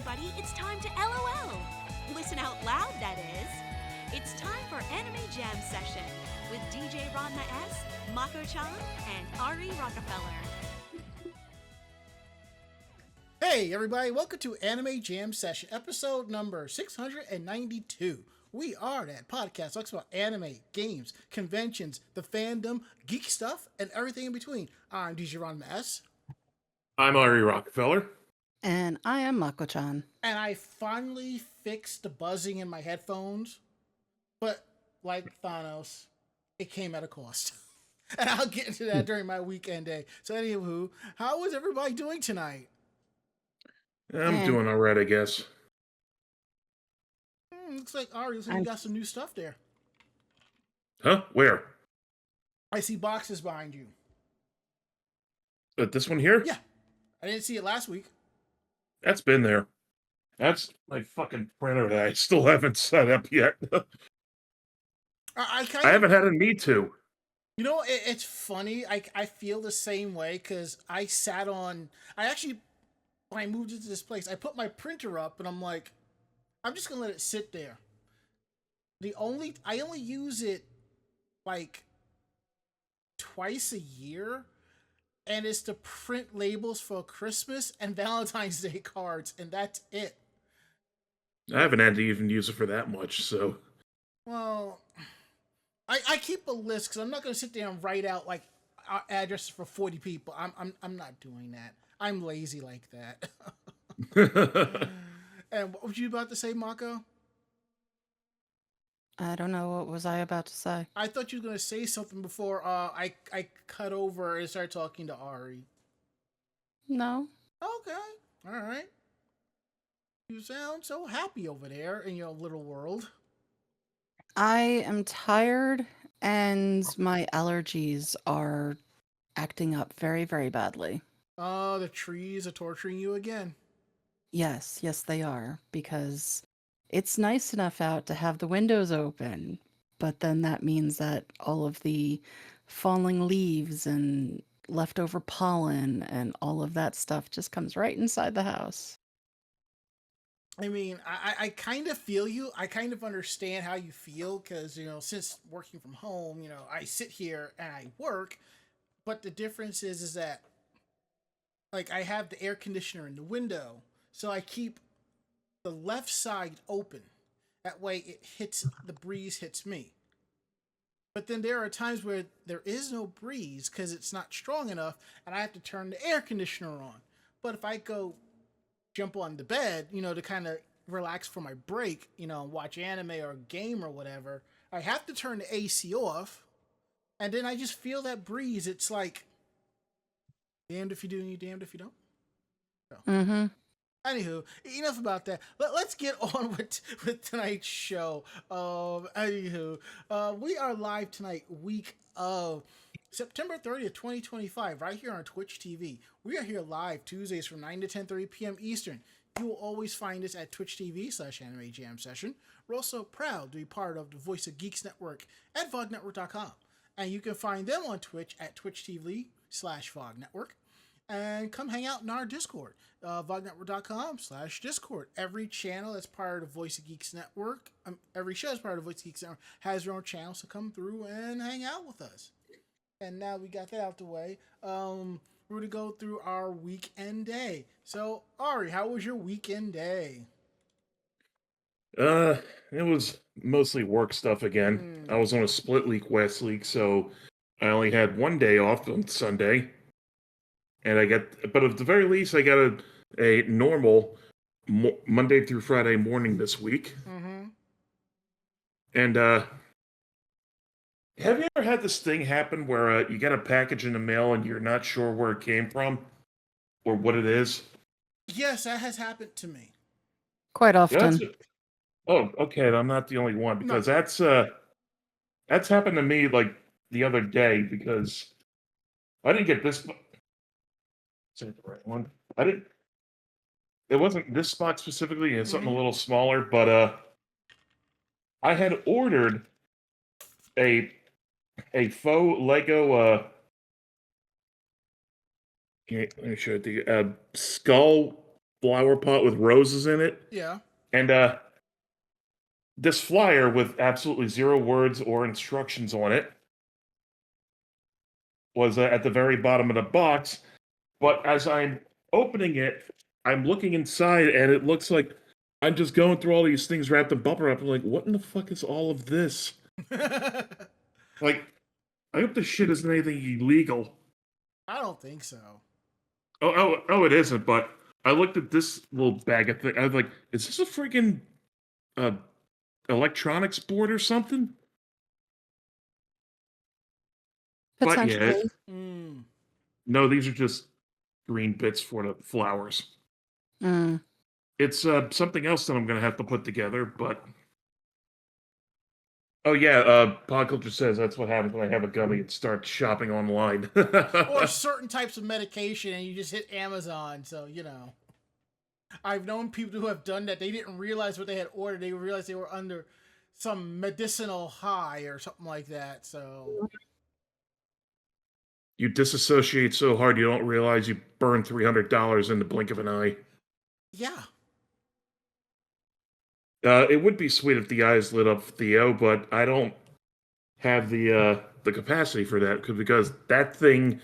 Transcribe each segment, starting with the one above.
everybody. It's time to LOL. Listen out loud, that is. It's time for Anime Jam Session with DJ Ranma S, Mako-chan, and Ari Rockefeller. Hey everybody, welcome to Anime Jam Session, episode number 692. We are that podcast talks about anime, games, conventions, the fandom, geek stuff, and everything in between. I'm DJ Ranma S. I'm Ari Rockefeller. And I am Mako-chan. And I finally fixed the buzzing in my headphones, but like Thanos, it came at a cost. And I'll get into that during my weekend day. So anywho, how is everybody doing tonight? I'm doing all right, I guess. Looks like Ari, you got some new stuff there. Huh? Where? I see boxes behind you. This one here? Yeah. I didn't see it last week. That's been there. That's my fucking printer that I still haven't set up yet. I haven't had a need to. You know, it's funny. I feel the same way because I actually, when I moved into this place, I put my printer up and I'm like, I'm just going to let it sit there. I only use it like twice a year, and it's to print labels for Christmas and Valentine's Day cards, and that's it. I haven't had to even use it for that much, so. Well, I keep a list because I'm not going to sit there and write out like addresses for 40 people. I'm not doing that. I'm lazy like that. And what were you about to say, Mako? I don't know, what was I about to say? I thought you were going to say something before I cut over and started talking to Ari. No. Okay. All right. You sound so happy over there in your little world. I am tired and my allergies are acting up very, very badly. Oh, the trees are torturing you again. Yes, they are, because it's nice enough out to have the windows open, but then that means that all of the falling leaves and leftover pollen and all of that stuff just comes right inside the house. I mean, I kind of feel you. I kind of understand how you feel because, since working from home, I sit here and I work, but the difference is that, like, I have the air conditioner in the window, so I keep the left side open. That way the breeze hits me. But then there are times where there is no breeze because it's not strong enough and I have to turn the air conditioner on. But if I go jump on the bed, to kind of relax for my break, watch anime or game or whatever, I have to turn the AC off. And then I just feel that breeze. It's like, damned if you do and you damned if you don't. So. Anywho, enough about that. Let's get on with tonight's show. We are live tonight, week of September 30th, 2025, right here on Twitch TV. We are here live Tuesdays from 9 to 10:30 p.m. Eastern. You will always find us at Twitch TV/Anime Jam Session. We're also proud to be part of the Voice of Geeks Network at VogNetwork.com. And you can find them on Twitch at Twitch TV/VogNetwork. And come hang out in our Discord, vognetwork.com/Discord. Every channel that's part of the Voice of Geeks Network, every show that's part of the Voice of Geeks Network has their own channel, so come through and hang out with us. And now we got that out the way, we're going to go through our weekend day. So, Ari, how was your weekend day? It was mostly work stuff again. I was on a split week last week, so I only had one day off on Sunday. And but at the very least, I got a normal Monday through Friday morning this week. And have you ever had this thing happen where you get a package in the mail and you're not sure where it came from or what it is? Yes, that has happened to me. Quite often. Oh, okay. I'm not the only one because that's happened to me like the other day because I didn't get this. Is that the right one? It wasn't this spot specifically. It's something a little smaller, but I had ordered a faux Lego. Let me show it to you. Skull flower pot with roses in it. Yeah. And this flyer with absolutely 0 words or instructions on it was at the very bottom of the box. But as I'm opening it, I'm looking inside, and it looks like I'm just going through all these things wrapped in bubble wrap. I'm like, what in the fuck is all of this? Like, I hope this shit isn't anything illegal. I don't think so. Oh, it isn't. But I looked at this little bag of thing. I was like, is this a freaking electronics board or something? But yeah, Potentially. no, these are just green bits for the flowers. Mm. It's something else that I'm gonna have to put together, but oh yeah, Pod Culture says that's what happens when I have a gummy and start shopping online. Or certain types of medication, and you just hit Amazon. So I've known people who have done that. They didn't realize what they had ordered. They realized they were under some medicinal high or something like that. So You disassociate so hard you don't realize you burned $300 in the blink of an eye. yeah. It would be sweet if the eyes lit up Theo, but I don't have the capacity for that because that thing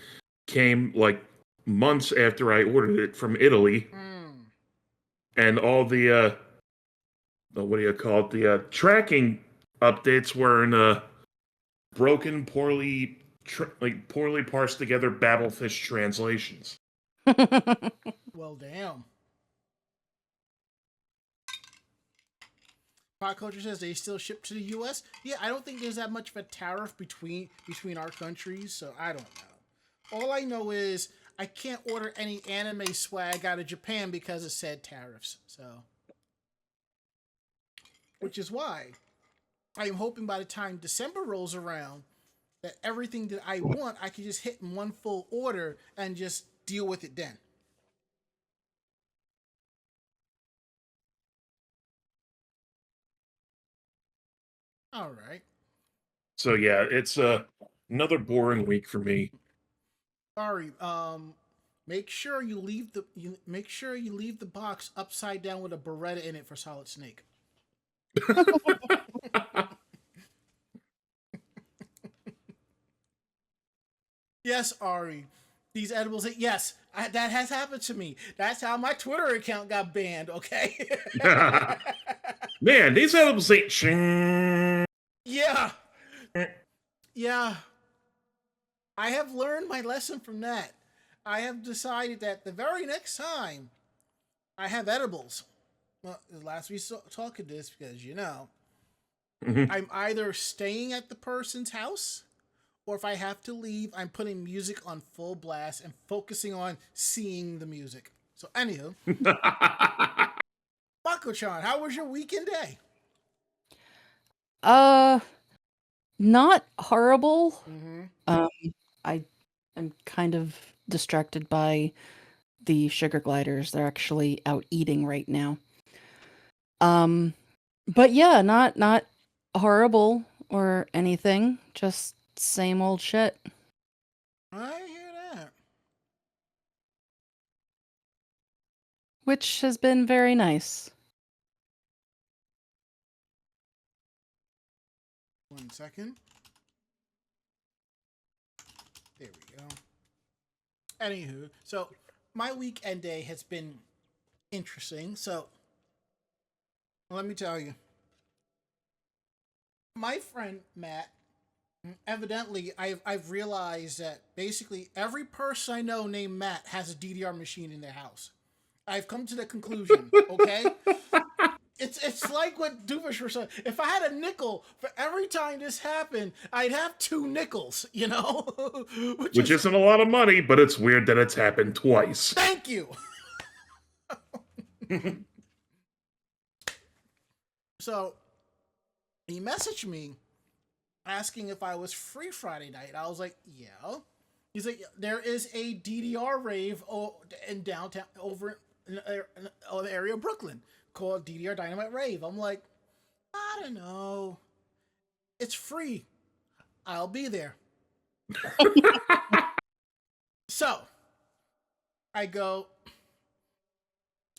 came like months after I ordered it from Italy, and all the what do you call it? The tracking updates were in broken, poorly parsed together Babelfish translations. Well, damn. Pop Culture says they still ship to the U.S. Yeah, I don't think there's that much of a tariff between our countries, so I don't know. All I know is I can't order any anime swag out of Japan because of said tariffs. So, which is why I am hoping by the time December rolls around that everything that I want I can just hit in one full order and just deal with it then. All right. So yeah, it's another boring week for me. Sorry. Make sure you leave the box upside down with a Beretta in it for Solid Snake. Yes, Ari. These edibles. Yes, that has happened to me. That's how my Twitter account got banned. Okay. Man, these edibles ain't. Yeah. Yeah. I have learned my lesson from that. I have decided that the very next time I have edibles, well, last we talked this because I'm either staying at the person's house, or if I have to leave, I'm putting music on full blast and focusing on seeing the music. So, anywho, Mako-chan, how was your weekend day? Not horrible. Mm-hmm. I am kind of distracted by the sugar gliders. They're actually out eating right now. But yeah, not horrible or anything. Just same old shit. I hear that. Which has been very nice. 1 second. There we go. Anywho, so my weekend day has been interesting. So let me tell you, my friend Matt. Evidently, I've realized that basically every person I know named Matt has a DDR machine in their house. I've come to the conclusion. Okay. It's like what Doofus was saying. If I had a nickel for every time this happened, I'd have 2 nickels, Which isn't a lot of money, but it's weird that it's happened twice. Thank you. So, he messaged me asking if I was free Friday night. I was like, yeah. He's like, there is a DDR rave in downtown, over in the area of Brooklyn, called DDR Dynamite Rave. I'm like, I don't know. It's free. I'll be there. So, I go,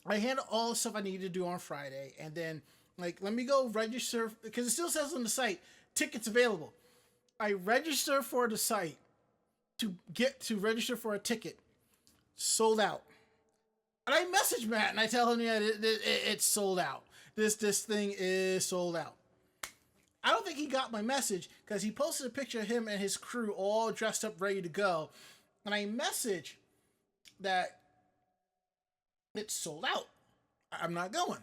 I handled all the stuff I needed to do on Friday, and then like let me go register because it still says on the site tickets available. I register for the site to register for a ticket, sold out. And I message Matt and I tell him, yeah, it's sold out. This thing is sold out. I don't think he got my message because he posted a picture of him and his crew all dressed up, ready to go. And I message that it's sold out. I'm not going.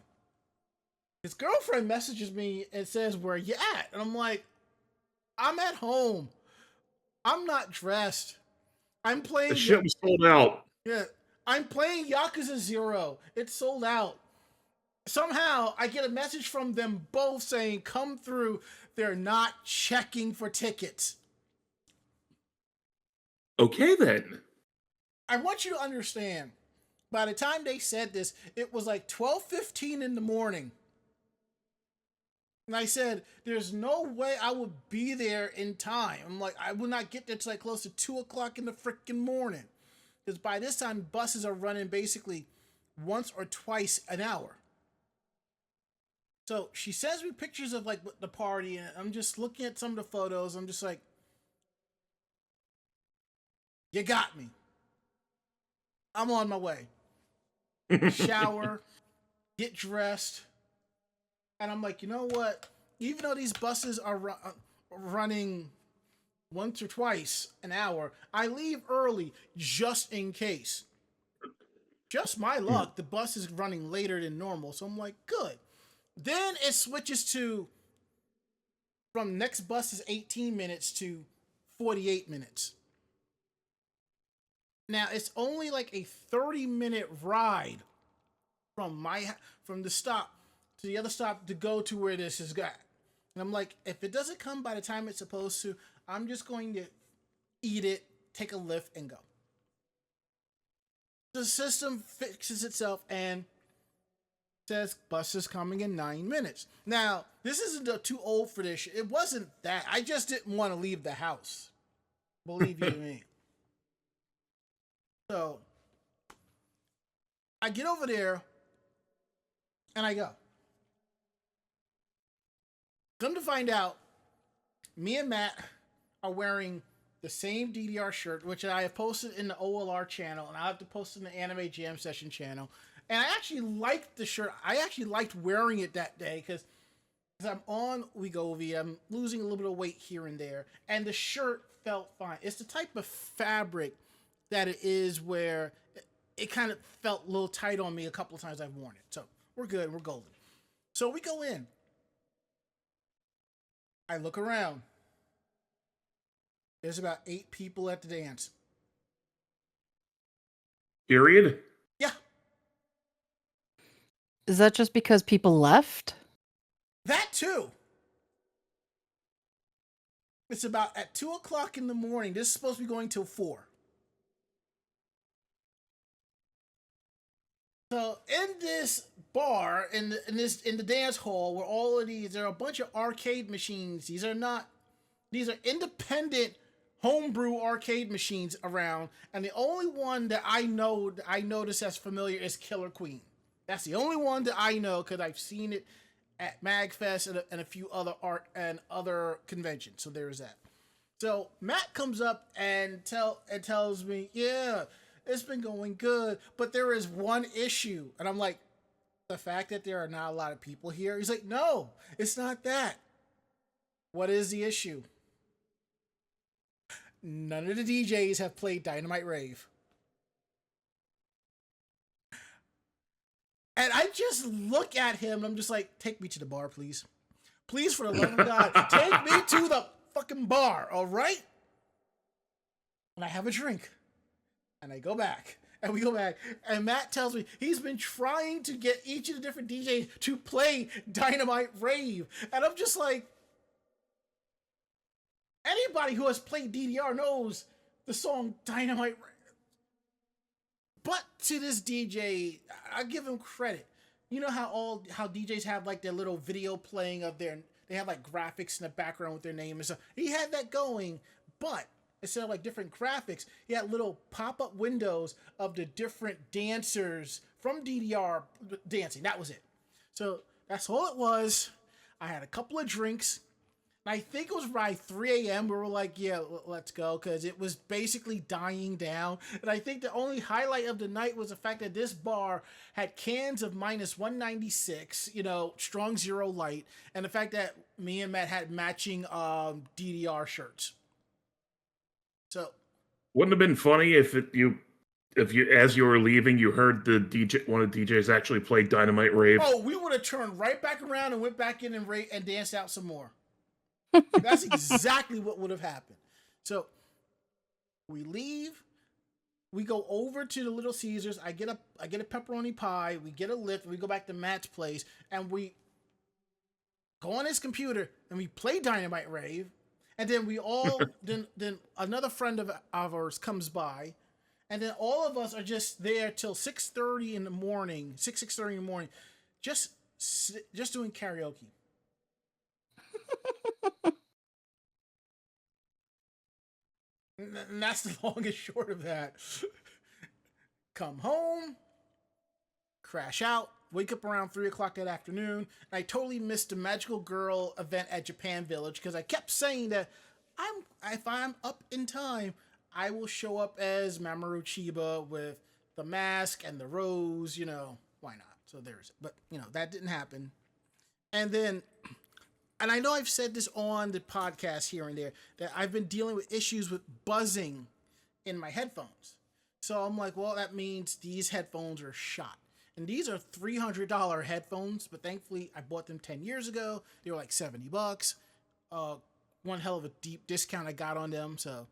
His girlfriend messages me and says, where you at? And I'm like, I'm at home. I'm not dressed. I'm playing. The shit was sold out. Yeah. I'm playing Yakuza 0. It's sold out. Somehow I get a message from them both saying, come through. They're not checking for tickets. Okay, then. I want you to understand, by the time they said this, it was like 12:15 in the morning. And I said, there's no way I would be there in time. I'm like, I will not get there till like close to 2 o'clock in the freaking morning. Because by this time, buses are running basically once or twice an hour. So she sends me pictures of like the party, and I'm just looking at some of the photos. I'm just like, you got me. I'm on my way. Shower, get dressed. And I'm like, you know what? Even though these buses are running once or twice an hour, I leave early just in case. Just my luck, the bus is running later than normal. So I'm like, good. Then it switches to, from next bus is 18 minutes to 48 minutes. Now, it's only like a 30-minute ride from the stop to the other stop to go to where this is at. And I'm like, if it doesn't come by the time it's supposed to, I'm just going to eat it, take a lift, and go. The system fixes itself and says bus is coming in 9 minutes. Now, this isn't too old for this. It wasn't that. I just didn't want to leave the house. Believe you me. So, I get over there and I go. Come to find out, me and Matt are wearing the same DDR shirt, which I have posted in the OLR channel, and I have to post in the Anime Jam Session channel. And I actually liked the shirt. I actually liked wearing it that day because I'm on Wegovy. I'm losing a little bit of weight here and there, and the shirt felt fine. It's the type of fabric that it is where it kind of felt a little tight on me a couple of times I've worn it. So we're good. We're golden. So we go in. I look around. There's about 8 people at the dance. Period? Yeah. Is that just because people left? That too. It's about at 2 o'clock in the morning. This is supposed to be going till 4. So in this bar, in the dance hall, where all of these, there are a bunch of arcade machines. These are independent homebrew arcade machines around, and the only one that I notice as familiar is Killer Queen. That's the only one that I know because I've seen it at MagFest and a few other art and other conventions. So there is that. So Matt comes up and tells me, yeah, it's been going good, but there is one issue. And I'm like, the fact that there are not a lot of people here? He's like, no, it's not that. What is the issue? None of the DJs have played Dynamite Rave. And I just look at him and I'm just like, take me to the bar, please. Please, for the love of God, take me to the fucking bar, all right? And I have a drink. And I go back. And we go back. And Matt tells me he's been trying to get each of the different DJs to play Dynamite Rave. And I'm just like, anybody who has played DDR knows the song Dynamite Rave. But to this DJ, I give him credit. You know how DJs have like their little video playing of they have like graphics in the background with their name and stuff. He had that going, but instead of like different graphics, he had little pop-up windows of the different dancers from DDR dancing. That was it. So that's all it was. I had a couple of drinks. And I think it was by 3 a.m. we were like, yeah, let's go, because it was basically dying down. And I think the only highlight of the night was the fact that this bar had cans of minus 196, strong zero light, and the fact that me and Matt had matching DDR shirts. So, wouldn't it have been funny if you as you were leaving, you heard one of the DJs actually play Dynamite Rave? Oh, we would have turned right back around and went back in and danced out some more. That's exactly what would have happened. So we leave. We go over to the Little Caesars. I get a pepperoni pie. We get a lift. We go back to Matt's place, and we go on his computer and we play Dynamite Rave. And then we all then another friend of ours comes by, and then all of us are just there till 6:30 in the morning, 6:30 in the morning, just doing karaoke. And that's the long and short of that. Come home, crash out, wake up around 3 o'clock that afternoon. And I totally missed the Magical Girl event at Japan Village because I kept saying that if I'm up in time, I will show up as Mamoru Chiba with the mask and the rose, why not? So there's it. But, that didn't happen. And I know I've said this on the podcast here and there, that I've been dealing with issues with buzzing in my headphones. So I'm like, well, that means these headphones are shot. And these are $300 headphones, but thankfully I bought them 10 years ago. They were like $70. One hell of a deep discount I got on them. So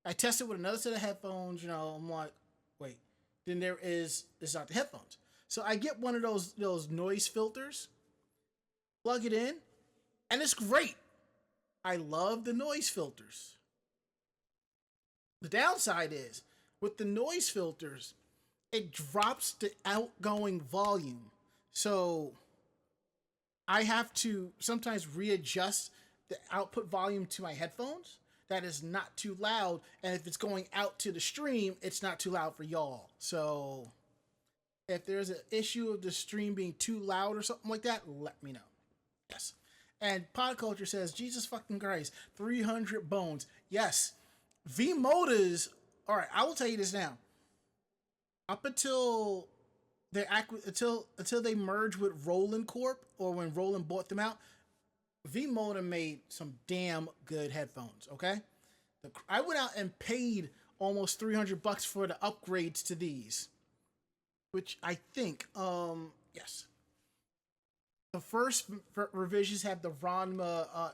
I tested with another set of headphones, I'm like, wait, then it's not the headphones. So I get one of those noise filters, plug it in, and it's great. I love the noise filters. The downside is, with the noise filters, it drops the outgoing volume. So I have to sometimes readjust the output volume to my headphones. That is not too loud. And if it's going out to the stream, it's not too loud for y'all. So if there's an issue of the stream being too loud or something like that, let me know. Yes. And Pod Culture says, Jesus fucking Christ, 300 bones. Yes. V-Modas, all right, I will tell you this now. Up until until they merged with Roland Corp, or when Roland bought them out, V-Moda made some damn good headphones, okay? I went out and paid almost $300 for the upgrades to these, which I think, yes. The first revisions have the Ranma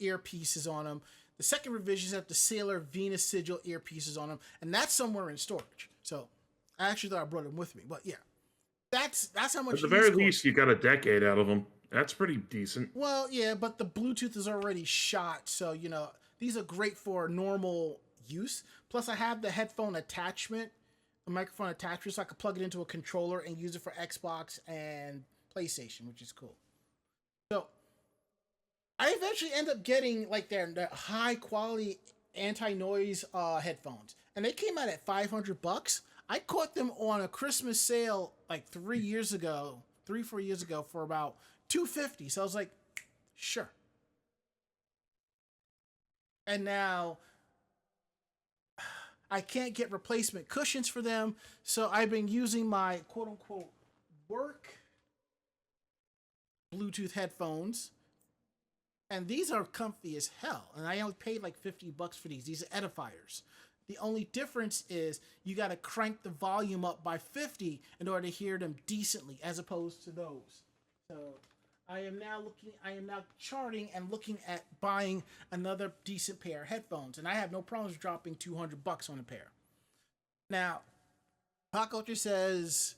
earpieces on them. The second revisions have the Sailor Venus Sigil earpieces on them, and that's somewhere in storage. So I actually thought I brought them with me, but yeah, that's how much. At the very least, you got a decade out of them. That's pretty decent. Well, yeah, but the Bluetooth is already shot, so these are great for normal use. Plus, I have the headphone attachment, a microphone attachment, so I could plug it into a controller and use it for Xbox and PlayStation, which is cool. So I eventually end up getting like their high quality anti-noise headphones, and they came out at $500. I caught them on a Christmas sale like 4 years ago for about $250. So I was like, sure. And now I can't get replacement cushions for them, so I've been using my quote unquote work Bluetooth headphones, and these are comfy as hell. And I only paid like $50 for these. These are edifiers. The only difference is you got to crank the volume up by 50 in order to hear them decently, as opposed to those. So I am now charting and looking at buying another decent pair of headphones, and I have no problems dropping $200 on a pair. Now, Pop Culture says,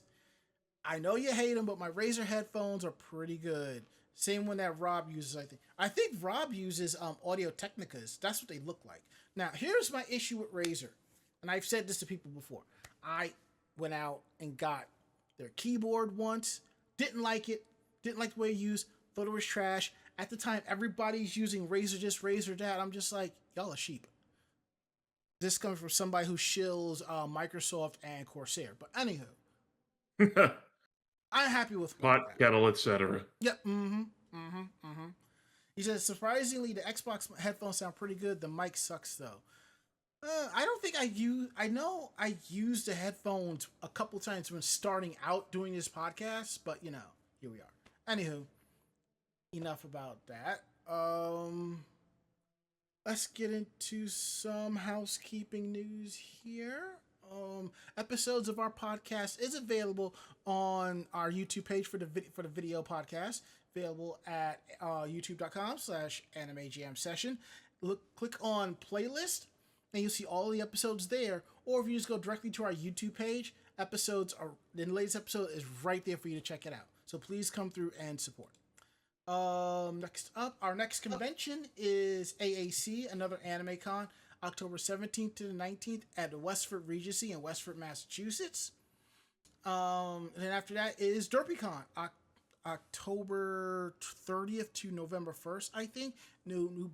I know you hate them, but my Razer headphones are pretty good. Same one that Rob uses, I think. I think Rob uses Audio Technicas. That's what they look like. Now, here's my issue with Razer, and I've said this to people before. I went out and got their keyboard once, didn't like it, didn't like the way it used, thought it was trash. At the time, everybody's using Razer this, Razer that. I'm just like, y'all are sheep. this comes from somebody who shills Microsoft and Corsair. But anywho, I'm happy with what I Pot, got. kettle, etc. Yep. He says, surprisingly, the Xbox headphones sound pretty good. The mic sucks though. I don't think I use. I know I used the headphones a couple times when starting out doing this podcast, but you know, here we are. Anywho, enough about that. Let's get into some housekeeping news here. Episodes of our podcast is available on our YouTube page for the video podcast. Available at youtube.com/anime jam session. Click on playlist, and you'll see all the episodes there. Or if you just go directly to our YouTube page, the latest episode is right there for you to check it out. So please come through and support. Next up, our next convention is AAC, another anime con, October 17th to the 19th at the Westford Regency in Westford, Massachusetts. And then after that is DerpyCon, October 30th to November 1st, I think. New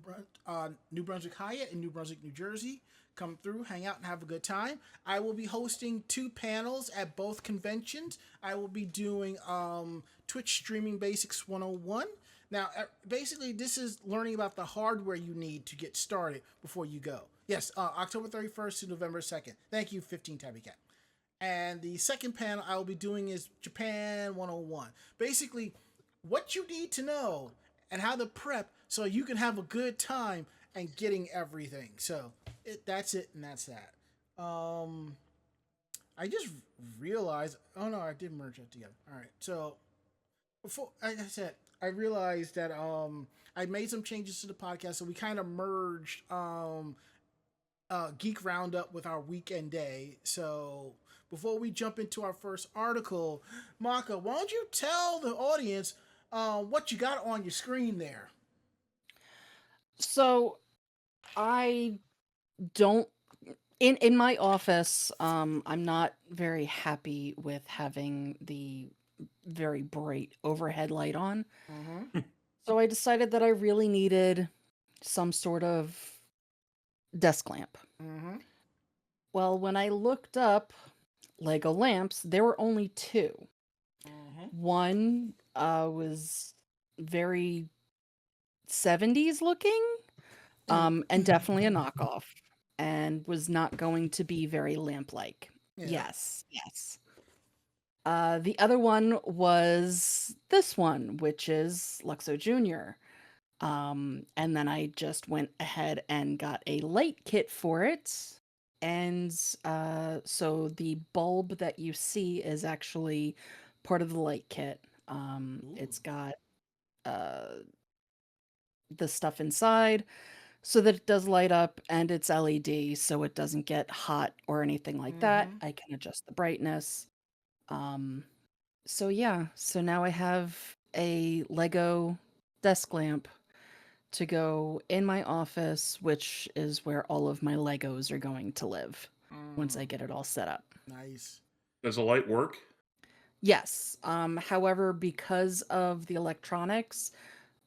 Brunswick Hyatt in New Brunswick, New Jersey. Come through, hang out, and have a good time. I will be hosting 2 panels at both conventions. I will be doing Twitch Streaming Basics 101. Now, basically, this is learning about the hardware you need to get started before you go. Yes, October 31st to November 2nd. Thank you, 15 Tabby Cat. And the second panel I will be doing is Japan 101. Basically, what you need to know and how to prep so you can have a good time and getting everything. So that's it, and that's that. I just realized. Oh no, I did merge it together. All right. So before, like I said, I realized that I made some changes to the podcast, so we kind of merged Geek Roundup with our weekend day. So before we jump into our first article, Maka, why don't you tell the audience what you got on your screen there? So I don't in my office, I'm not very happy with having the very bright overhead light on. So I decided that I really needed some sort of desk lamp. Well, when I looked up Lego lamps, there were only 2. One was very 70s looking, and definitely a knockoff, and was not going to be very lamp-like. Yeah. Yes. The other one was this one, which is Luxo Jr. And then I just went ahead and got a light kit for it. And so the bulb that you see is actually part of the light kit. It's got the stuff inside so that it does light up, and it's LED, so it doesn't get hot or anything like that. I can adjust the brightness. So yeah, so now I have a Lego desk lamp to go in my office, which is where all of my Legos are going to live once I get it all set up. Nice. Does the light work? Yes. However, because of the electronics,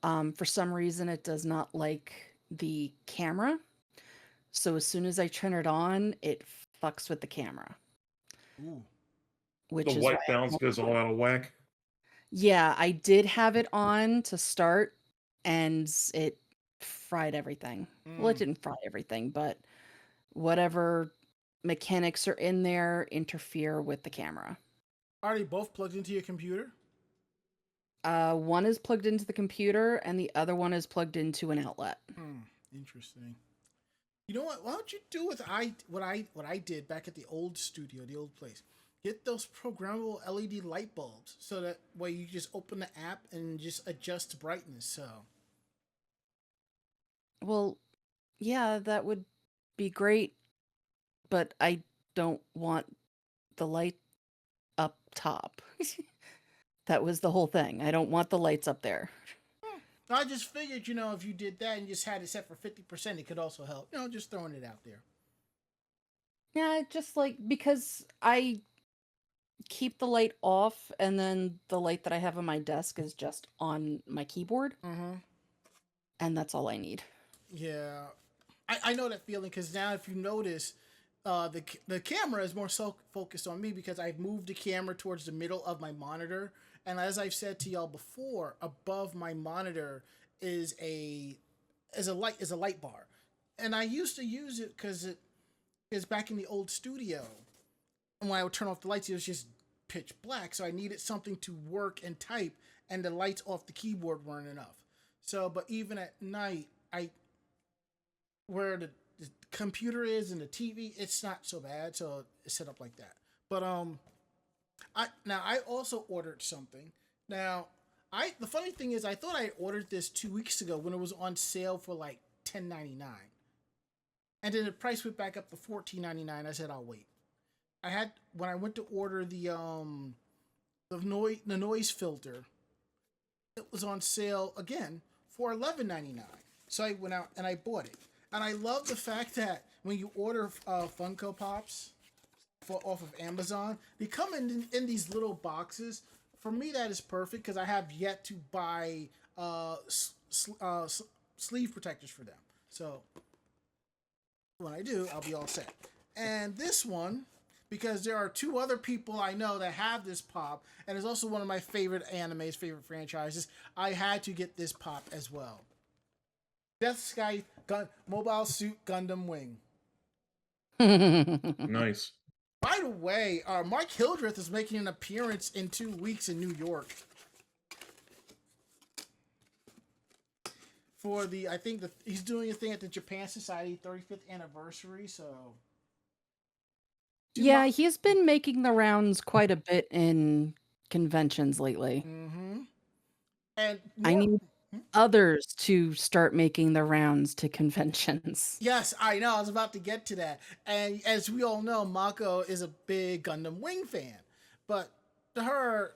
for some reason it does not like the camera. So as soon as I turn it on, it fucks with the camera. Which The is white why balance goes all out of whack. Yeah, I did have it on to start, and it fried everything. Well, it didn't fry everything, but whatever mechanics are in there interfere with the camera. Are they both plugged into your computer? One is plugged into the computer, and the other one is plugged into an outlet. Interesting. You know what? Why don't you do what I did back at the old studio, the old place? Get those programmable LED light bulbs so that way you just open the app and just adjust brightness. So, Well, yeah, that would be great, but I don't want the light up top. That was the whole thing. I don't want the lights up there. I just figured, if you did that and just had it set for 50%, it could also help. Just throwing it out there. Yeah, just because I keep the light off, and then the light that I have on my desk is just on my keyboard. And that's all I need. Yeah. I know that feeling because now if you notice, the camera is more so focused on me because I've moved the camera towards the middle of my monitor, and as I've said to y'all before, above my monitor is a light bar, and I used to use it because it is back in the old studio, and when I would turn off the lights, it was just pitch black, so I needed something to work and type, and the lights off the keyboard weren't enough. So, but even at night, where the computer is and the TV, it's not so bad. So it's set up like that. But I also ordered something. Now, the funny thing is, I thought I ordered this 2 weeks ago when it was on sale for like $10.99, and then the price went back up to $14.99. I said I'll wait. When I went to order the noise filter, it was on sale again for $11.99. So I went out and I bought it. And I love the fact that when you order Funko Pops off of Amazon, they come in these little boxes. For me, that is perfect because I have yet to buy sleeve protectors for them. So when I do, I'll be all set. And this one, because there are two other people I know that have this pop, and it's also one of my favorite animes, favorite franchises, I had to get this pop as well. Death Sky Mobile Suit Gundam Wing. Nice. By the way, Mark Hildreth is making an appearance in 2 weeks in New York. For he's doing a thing at the Japan Society 35th anniversary, so... Yeah, he's been making the rounds quite a bit in conventions lately. Mm-hmm. And I need others to start making the rounds to conventions. Yes, I know. I was about to get to that. And as we all know, Mako is a big Gundam Wing fan. But to her,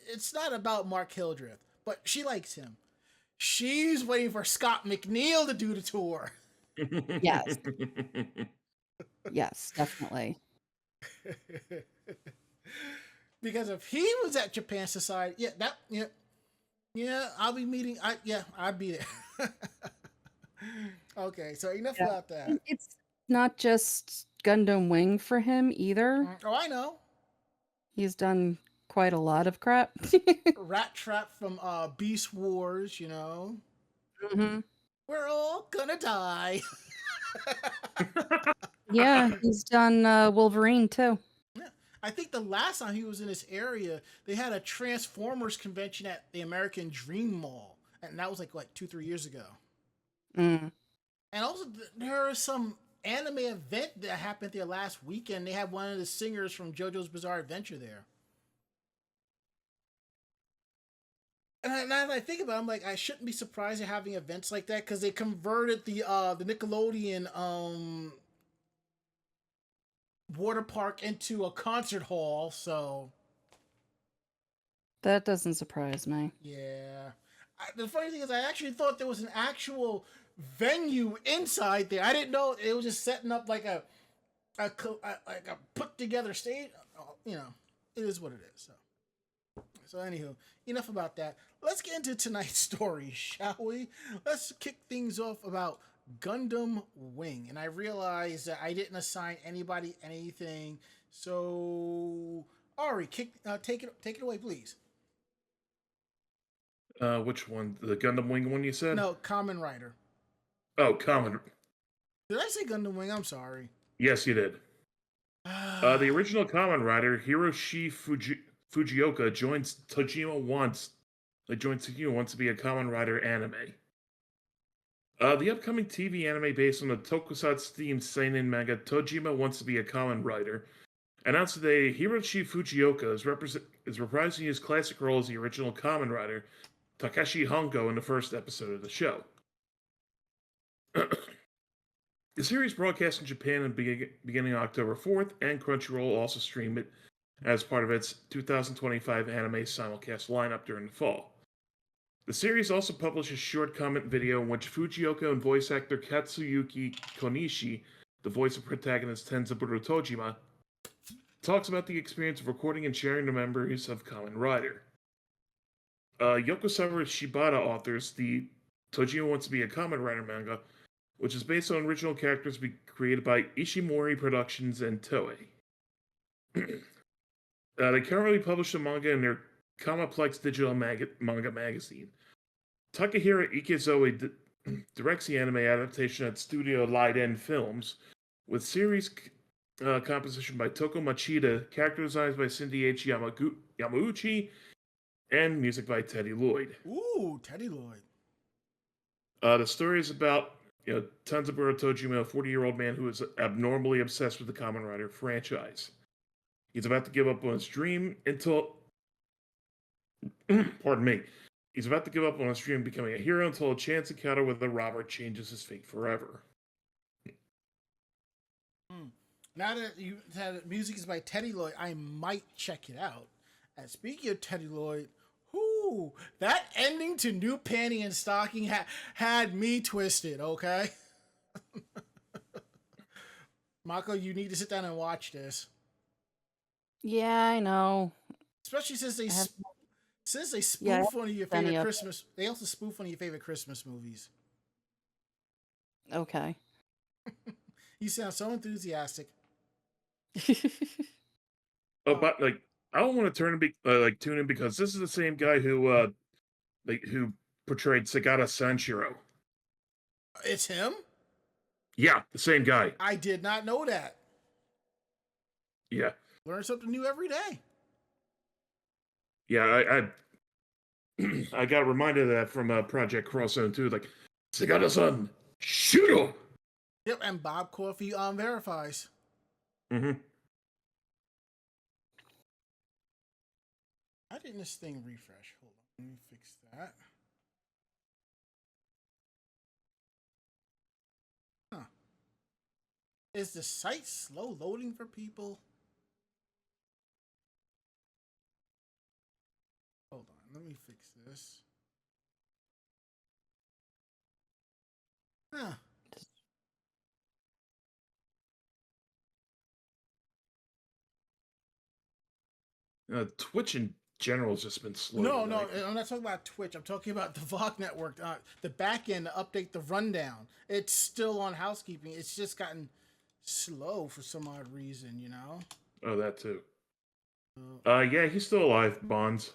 it's not about Mark Hildreth, but she likes him. She's waiting for Scott McNeil to do the tour. Yes. Yes, definitely. Because if he was at Japan Society, I'll be meeting. I'd be there. Okay, so enough about that. It's not just Gundam Wing for him either. Oh, I know. He's done quite a lot of crap. Rat Trap from Beast Wars, you know. Mm-hmm. We're all gonna die. Yeah, he's done Wolverine too. Yeah. I think the last time he was in this area, they had a Transformers convention at the American Dream Mall. And that was like, 2-3 years ago. Mm. And also, there was some anime event that happened there last weekend. They had one of the singers from JoJo's Bizarre Adventure there. And now that I think about it, I'm like, I shouldn't be surprised at having events like that because they converted the Nickelodeon water park into a concert hall, so... That doesn't surprise me. Yeah. The funny thing is, I actually thought there was an actual venue inside there. I didn't know it was just setting up like a put together stage. You know, it is what it is. So anywho, enough about that. Let's get into tonight's story, shall we? Let's kick things off about Gundam Wing. And I realized that I didn't assign anybody anything. So Ari, take it away, please. Which one? The Gundam Wing one you said? No, Kamen Rider. Oh, Kamen. Did I say Gundam Wing? I'm sorry. Yes, you did. The original Kamen Rider, Hiroshi Fujioka, joins Tojima wants to be a Kamen Rider anime. The upcoming TV anime based on the tokusatsu-themed seinen manga Tojima Wants to Be a Kamen Rider announced today Hiroshi Fujioka is reprising his classic role as the original Kamen Rider, Takeshi Hongo, in the first episode of the show. The series broadcast in Japan beginning October 4th, and Crunchyroll also streamed it as part of its 2025 anime simulcast lineup during the fall. The series also published a short comment video in which Fujioka and voice actor Katsuyuki Konishi, the voice of protagonist Tenzaburo Tojima, talks about the experience of recording and sharing the memories of Kamen Rider. Yokosawa Shibata authors the Tojima Wants to Be a Kamen Rider manga, which is based on original characters created by Ishimori Productions and Toei. They currently publish the manga in their Kamaplex digital manga magazine. Takahiro Ikezoe directs the anime adaptation at Studio Leiden Films, with series composition by Toko Machida, character designs by Cindy H. Yamauchi, and music by Teddy Lloyd. Ooh, Teddy Lloyd. The story is about Tanzaburo Tojima, a 40-year-old man who is abnormally obsessed with the Kamen Rider franchise. He's about to give up on his dream until... Pardon me. He's about to give up on his dream becoming a hero until a chance encounter with a robber changes his fate forever. Now that you said music is by Teddy Lloyd, I might check it out. And speaking of Teddy Lloyd, that ending to New Panty and Stocking had me twisted, okay? Mako, you need to sit down and watch this. Yeah, I know. Especially since they spoof one of your favorite Christmas. They also spoof one of your favorite Christmas movies. Okay. You sound so enthusiastic. But I don't want to tune in because this is the same guy who portrayed Sagata Sanshiro. It's him? Yeah, the same guy. I did not know that. Yeah. Learn something new every day. Yeah, I got reminded of that from Project Cross Zone too. Like, Sagata-san, shoot him! Yep, and Bob Coffey verifies. Mm-hmm. Why didn't this thing refresh? Hold on, let me fix that. Huh. Is the site slow loading for people? Hold on, let me fix this. Huh. Twitch in general has just been slow. No, I'm not talking about Twitch. I'm talking about the VOG network. The back end to update the rundown. It's still on housekeeping. It's just gotten slow for some odd reason, you know? Oh, that too. Yeah, he's still alive, Bonds.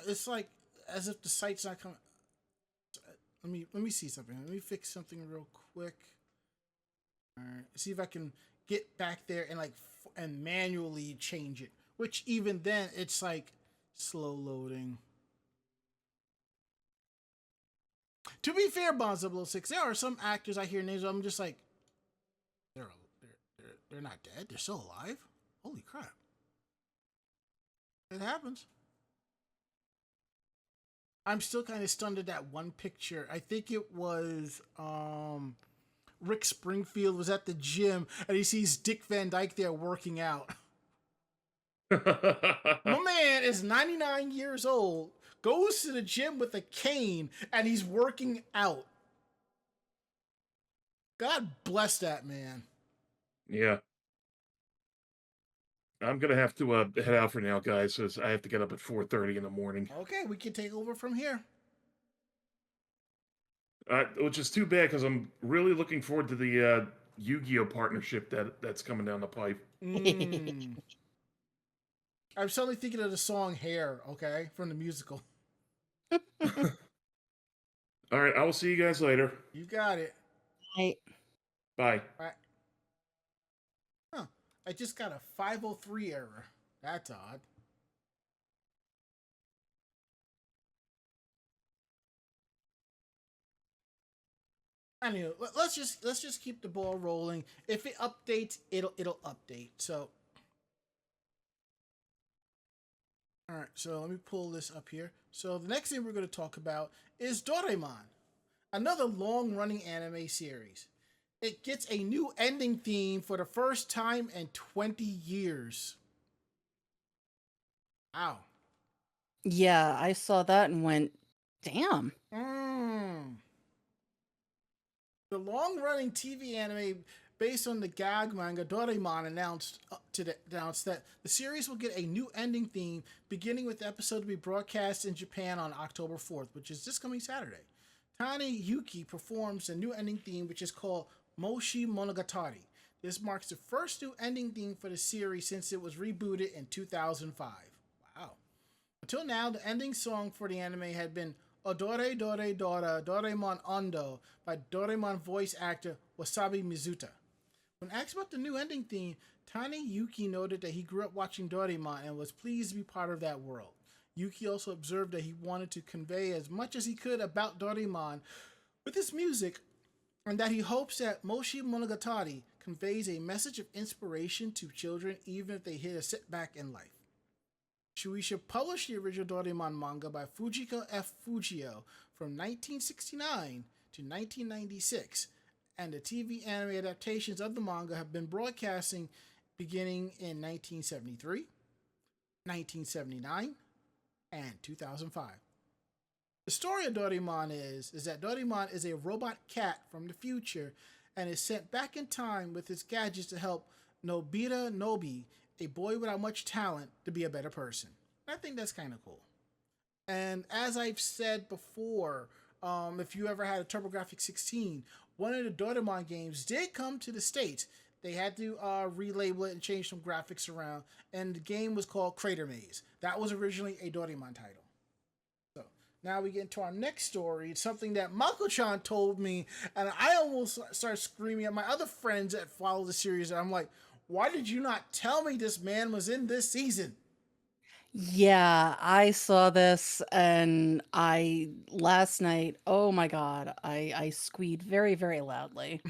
It's like as if the site's not coming. Let me see something. Let me fix something real quick. All right, see if I can get back there and manually change it. Which even then, it's like slow loading. To be fair, Bonds 006, there are some actors I hear names. I'm just like, they're not dead. They're still alive. Holy crap! It happens. I'm still kind of stunned at that one picture. I think it was Rick Springfield was at the gym and he sees Dick Van Dyke there working out. My man is 99 years old, goes to the gym with a cane, and he's working out. God bless that man. Yeah. I'm going to have to head out for now, guys, because I have to get up at 4:30 in the morning. Okay, we can take over from here. Which is too bad, because I'm really looking forward to the Yu-Gi-Oh! Partnership that's coming down the pipe. I'm suddenly thinking of the song Hair, okay, from the musical. All right, I will see you guys later. You got it. Right. Bye. Bye. Huh. I just got a 503 error. That's odd. Anyway, let's just keep the ball rolling. If it updates, it'll update. So, all right. So let me pull this up here. So the next thing we're going to talk about is Doraemon, another long-running anime series. It gets a new ending theme for the first time in 20 years. Wow. Yeah, I saw that and went, damn. The long-running TV anime based on the gag manga Doraemon announced that the series will get a new ending theme, beginning with the episode to be broadcast in Japan on October 4th, which is this coming Saturday. Tane Yuki performs a new ending theme which is called Moshi Monogatari. This marks the first new ending theme for the series since it was rebooted in 2005. Wow. Until now, the ending song for the anime had been Odore Dore Dora Doraemon Ondo by Doraemon voice actor Wasabi Mizuta. When asked about the new ending theme, Tane Yuki noted that he grew up watching Doraemon and was pleased to be part of that world. Yuki also observed that he wanted to convey as much as he could about Doraemon with his music, and that he hopes that Moshi Monogatari conveys a message of inspiration to children even if they hit a setback in life. Shueisha published the original Doraemon manga by Fujiko F. Fujio from 1969 to 1996, and the TV anime adaptations of the manga have been broadcasting beginning in 1973, 1979, and 2005. The story of Doraemon is that Doraemon is a robot cat from the future and is sent back in time with his gadgets to help Nobita Nobi, a boy without much talent, to be a better person. I think that's kind of cool. And as I've said before, if you ever had a TurboGrafx 16, one of the Doraemon games did come to the States. They had to relabel it and change some graphics around, and the game was called Crater Maze. That was originally a Doraemon title. So now we get into our next story. It's something that Mako-chan told me, and I almost started screaming at my other friends that follow the series. And I'm like, why did you not tell me this man was in this season? Yeah, I saw this and last night, oh my God, I squeed very, very loudly.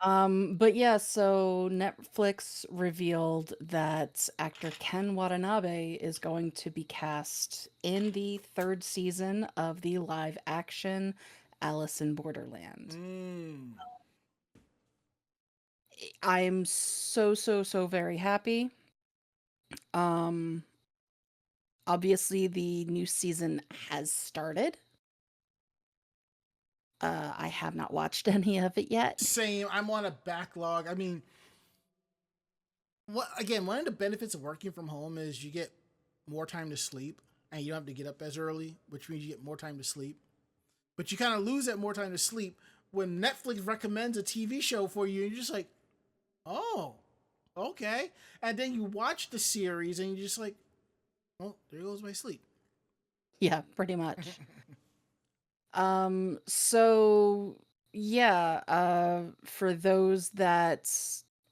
But yeah, so Netflix revealed that actor Ken Watanabe is going to be cast in the third season of the live action Alice in Borderland. I'm so, so, so very happy. Obviously the new season has started. I have not watched any of it yet. Same. I'm on a backlog. I mean, one of the benefits of working from home is you get more time to sleep and you don't have to get up as early, which means you get more time to sleep. But you kind of lose that more time to sleep when Netflix recommends a TV show for you and you're just like, oh, okay. And then you watch the series and you're just like, well, there goes my sleep. Yeah, pretty much. So yeah, for those that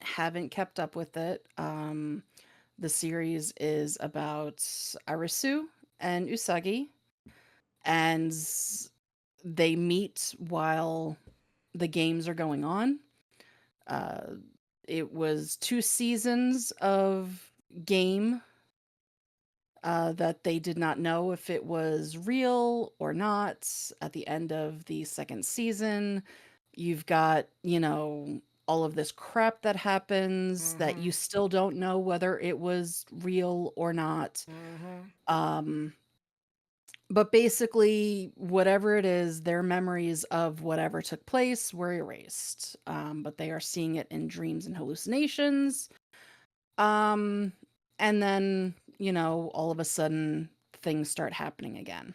haven't kept up with it, the series is about Arisu and Usagi, and they meet while the games are going on. It was 2 seasons of game that they did not know if it was real or not. At the end of the second season, you've got, all of this crap that happens that you still don't know whether it was real or not. But basically, whatever it is, their memories of whatever took place were erased. But they are seeing it in dreams and hallucinations. And then, all of a sudden things start happening again.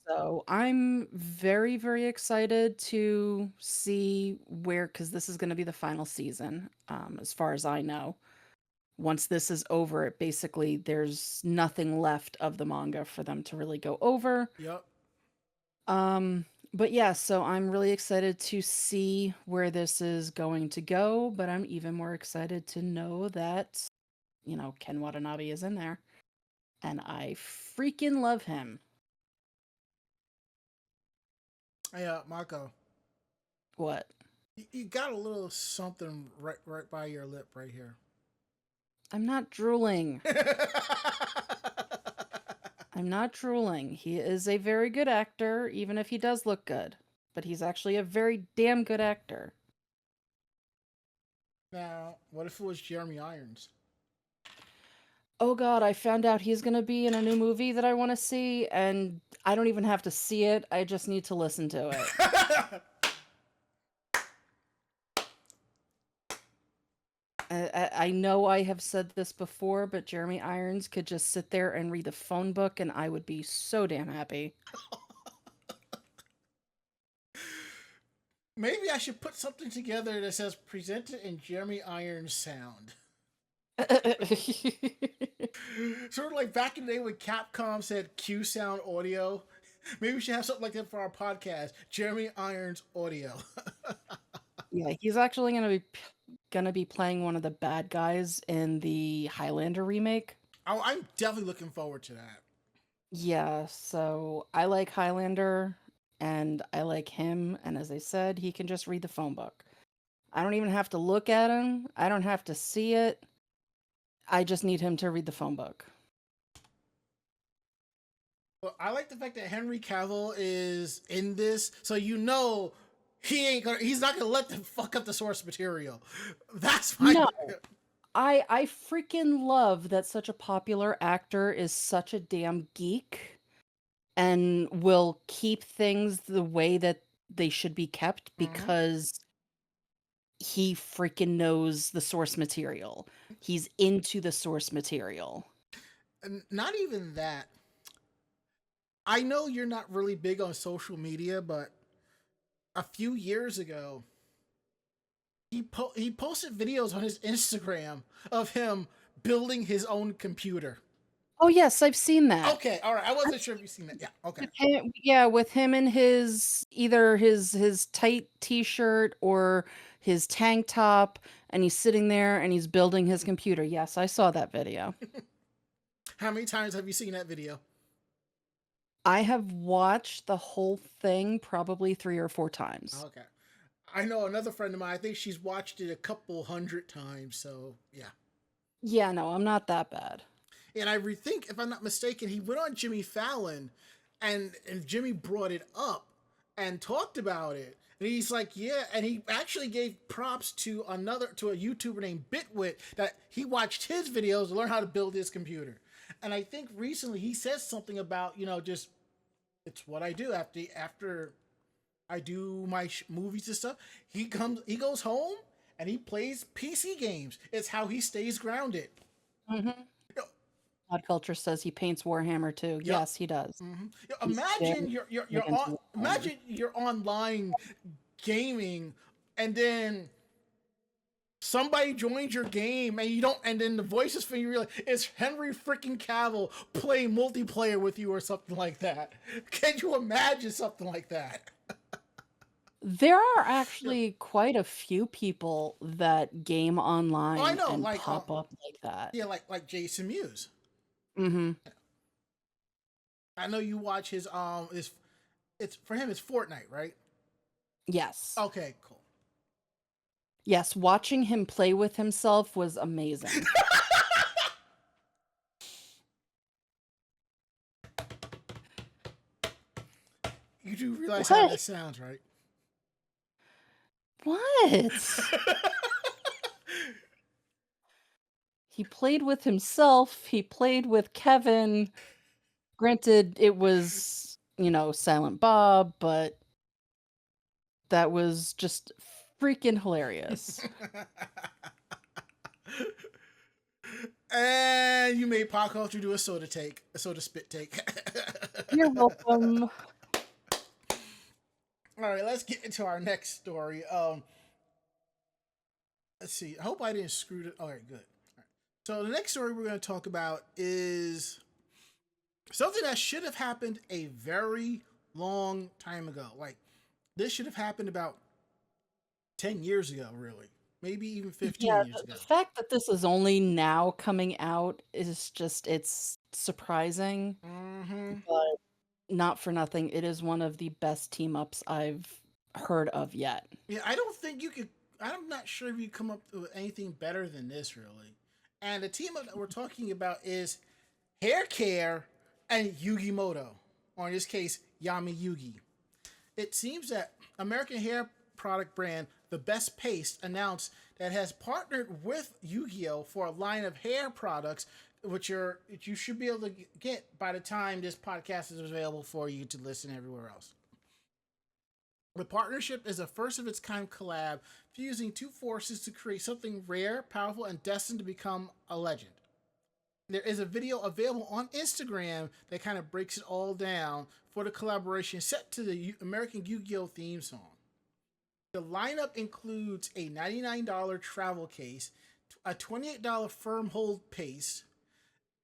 So I'm very, very excited to see because this is going to be the final season, as far as I know. Once this is over, basically there's nothing left of the manga for them to really go over. Yep. But yeah, so I'm really excited to see where this is going to go, but I'm even more excited to know that, Ken Watanabe is in there. And I freaking love him. Hey, Mako. What? You got a little something right by your lip right here. I'm not drooling. I'm not drooling. He is a very good actor, even if he does look good. But he's actually a very damn good actor. Now, what if it was Jeremy Irons? Oh God, I found out he's going to be in a new movie that I want to see, and I don't even have to see it. I just need to listen to it. I know I have said this before, but Jeremy Irons could just sit there and read the phone book, and I would be so damn happy. Maybe I should put something together that says presented in Jeremy Irons sound. Sort of like back in the day when Capcom said Q Sound Audio. Maybe we should have something like that for our podcast. Jeremy Irons Audio. Yeah, he's actually gonna be playing one of the bad guys in the Highlander remake. Oh, I'm definitely looking forward to that. Yeah, so I like Highlander and I like him, and as I said, he can just read the phone book. I don't even have to look at him. I don't have to see it. I just need him to read the phone book. Well, I like the fact that Henry Cavill is in this, so you know he's not gonna let them fuck up the source material. That's my No. I freaking love that such a popular actor is such a damn geek and will keep things the way that they should be kept because he freaking knows the source material. He's into the source material. And not even that. I know you're not really big on social media, but a few years ago, he posted videos on his Instagram of him building his own computer. Oh yes, I've seen that. Okay, all right. I wasn't sure if you've seen that. Yeah, okay. Yeah, with him in his either his tight t-shirt or his tank top, and he's sitting there and he's building his computer. Yes, I saw that video. How many times have you seen that video? I have watched the whole thing probably 3 or 4 times. Okay. I know another friend of mine, I think she's watched it a couple hundred times, so yeah. Yeah, no, I'm not that bad. And I think, if I'm not mistaken, he went on Jimmy Fallon and Jimmy brought it up and talked about it. And he's like, yeah, and he actually gave props to a YouTuber named Bitwit that he watched his videos to learn how to build his computer. And I think recently he says something about, just it's what I do after I do my movies and stuff. He goes home and he plays PC games. It's how he stays grounded. Mm-hmm. Pod Culture says he paints Warhammer too. Yep. Yes, he does. Mm-hmm. Imagine you're online gaming, and then somebody joins your game, and you don't, and then the voices for you realize it's Henry freaking Cavill playing multiplayer with you or something like that. Can you imagine something like that? There are actually quite a few people that game online and like, pop up like that. Yeah, like Jason Mewes. Mm-hmm. I know you watch his it's for him it's Fortnite, right? Yes. Okay, cool. Yes, watching him play with himself was amazing. You do realize how that sounds, right? What? He played with himself. He played with Kevin. Granted, it was, Silent Bob, but that was just freaking hilarious. And you made Pop Culture do a soda spit take. You're welcome. All right, let's get into our next story. Let's see. I hope I didn't screw it. All right, good. All right. So the next story we're going to talk about is something that should have happened a very long time ago. Like, this should have happened about 10 years ago, really. Maybe even 15 years ago. The fact that this is only now coming out is just, it's surprising. Mm-hmm. But not for nothing, it is one of the best team-ups I've heard of yet. Yeah, I don't think you could... I'm not sure if you come up with anything better than this, really. And the team-up that we're talking about is Hair Care and Yugi Moto, or in this case, Yami Yugi. It seems that American hair product brand The Best Paste announced that it has partnered with Yu-Gi-Oh! For a line of hair products, which you should be able to get by the time this podcast is available for you to listen everywhere else. The partnership is a first-of-its-kind collab fusing two forces to create something rare, powerful, and destined to become a legend. There is a video available on Instagram that kind of breaks it all down for the collaboration set to the American Yu-Gi-Oh! Theme song. The lineup includes a $99 travel case, a $28 firm hold case,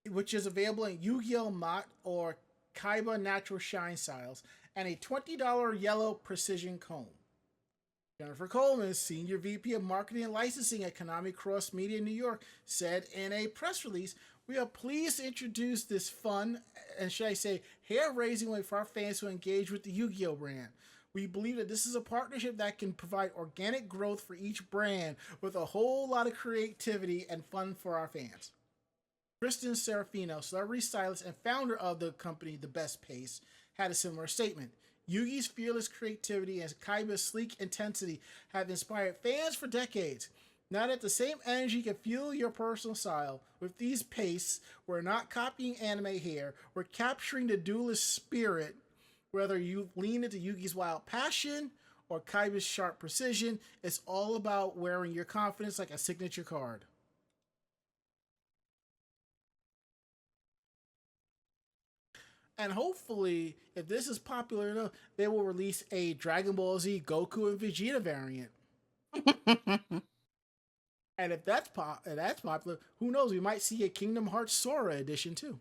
which is available in Yu-Gi-Oh! Matte or Kaiba Natural Shine styles, and a $20 yellow precision comb. Jennifer Coleman, Senior VP of Marketing and Licensing at Konami Cross Media New York, said in a press release, "We are pleased to introduce this fun, and should I say, hair-raising way for our fans to engage with the Yu-Gi-Oh! Brand. We believe that this is a partnership that can provide organic growth for each brand with a whole lot of creativity and fun for our fans." Kristen Serafino, celebrity stylist and founder of the company The Best Pace, had a similar statement. Yugi's fearless creativity and Kaiba's sleek intensity have inspired fans for decades. Now that the same energy can fuel your personal style, with these pastes, we're not copying anime here, we're capturing the duelist spirit. Whether you lean into Yugi's wild passion or Kaiba's sharp precision, it's all about wearing your confidence like a signature card. And hopefully, if this is popular enough, they will release a Dragon Ball Z Goku and Vegeta variant. And if that's popular, who knows? We might see a Kingdom Hearts Sora edition too.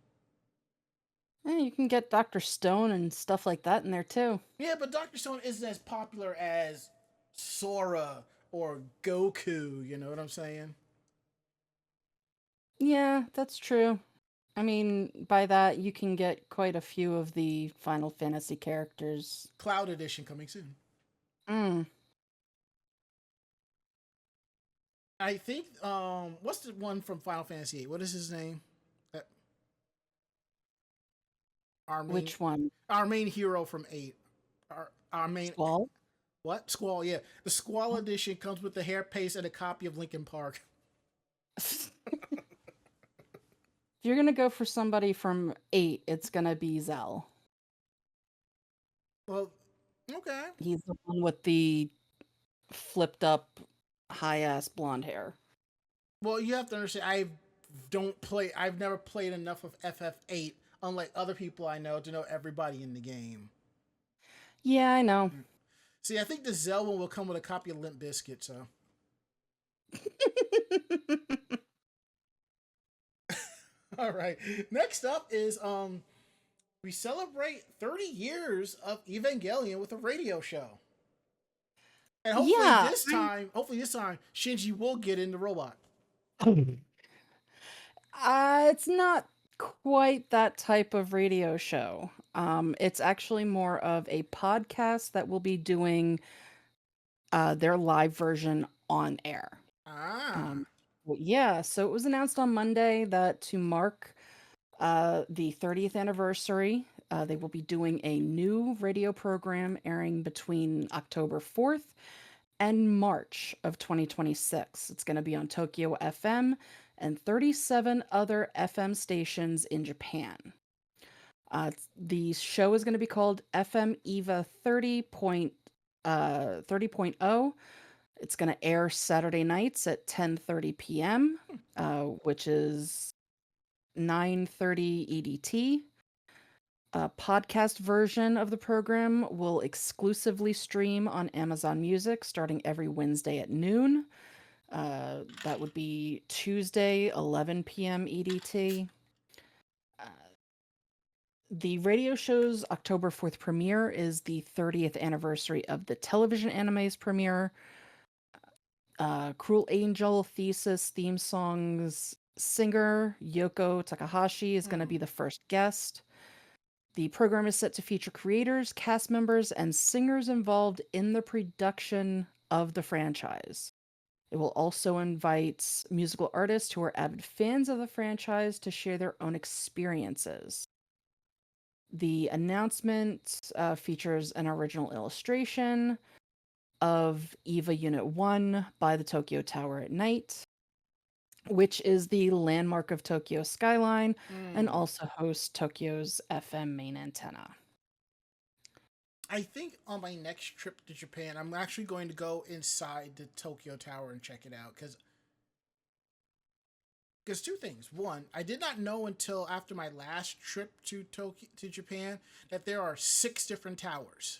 Yeah, you can get Dr. Stone and stuff like that in there too. Yeah, but Dr. Stone isn't as popular as Sora or Goku, you know what I'm saying? Yeah, that's true. I mean, by that, you can get quite a few of the Final Fantasy characters. Cloud edition coming soon. Mm. I think, what's the one from Final Fantasy VIII? What is his name? Which one? Our main hero from 8. Our main... Squall? What? Squall, yeah. The Squall edition comes with the hair paste and a copy of Linkin Park. If you're gonna go for somebody from 8, it's gonna be Zell. Well, okay. He's the one with the flipped up, high ass blonde hair. Well, you have to understand, I've never played enough of FF8, unlike other people I know, to know everybody in the game. Yeah, I know. See, I think the Zell one will come with a copy of Limp Bizkit, so. All right. Next up is we celebrate 30 years of Evangelion with a radio show. And hopefully this time Shinji will get in the robot. It's not quite that type of radio show. It's actually more of a podcast that will be doing their live version on air. Yeah, so it was announced on Monday that to mark the 30th anniversary, they will be doing a new radio program airing between October 4th and March of 2026. It's going to be on Tokyo FM and 37 other FM stations in Japan. The show is going to be called FM EVA 30.0. It's going to air Saturday nights at 10:30 p.m., which is 9:30 EDT. A podcast version of the program will exclusively stream on Amazon Music starting every Wednesday at noon. That would be Tuesday, 11 p.m. EDT. The radio show's October 4th premiere is the 30th anniversary of the television anime's premiere. Cruel Angel Thesis theme song's singer Yoko Takahashi is going to be the first guest. The program is set to feature creators, cast members, and singers involved in the production of the franchise. It will also invite musical artists who are avid fans of the franchise to share their own experiences. The announcement features an original illustration of EVA Unit 1 by the Tokyo Tower at night, which is the landmark of Tokyo skyline and also hosts Tokyo's FM main antenna. I think on my next trip to Japan, I'm actually going to go inside the Tokyo Tower and check it out. Because two things. One, I did not know until after my last trip to Japan that there are 6 different towers.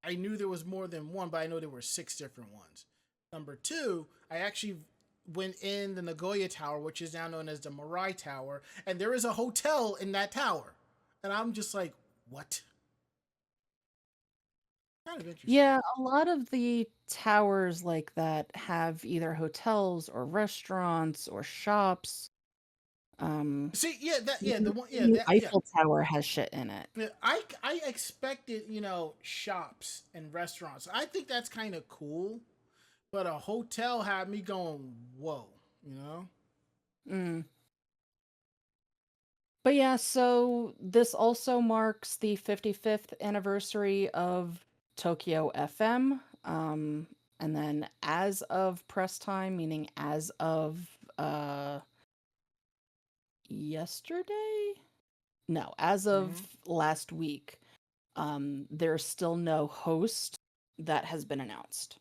I knew there was more than one, but I know there were 6 different ones. Number two, I actually went in the Nagoya Tower, which is now known as the Mirai Tower, and there is a hotel in that tower. And I'm just like, what? Kind of interesting. Yeah, a lot of the towers like that have either hotels or restaurants or shops. See, yeah, that, yeah, the Even one, yeah, the that, yeah. Eiffel Tower has shit in it. Yeah, I expected, shops and restaurants. I think that's kind of cool, but a hotel had me going, whoa, you know? Mm. But yeah, so this also marks the 55th anniversary of Tokyo FM. And then as of press time, meaning as of yesterday? No, as of last week, there's still no host that has been announced.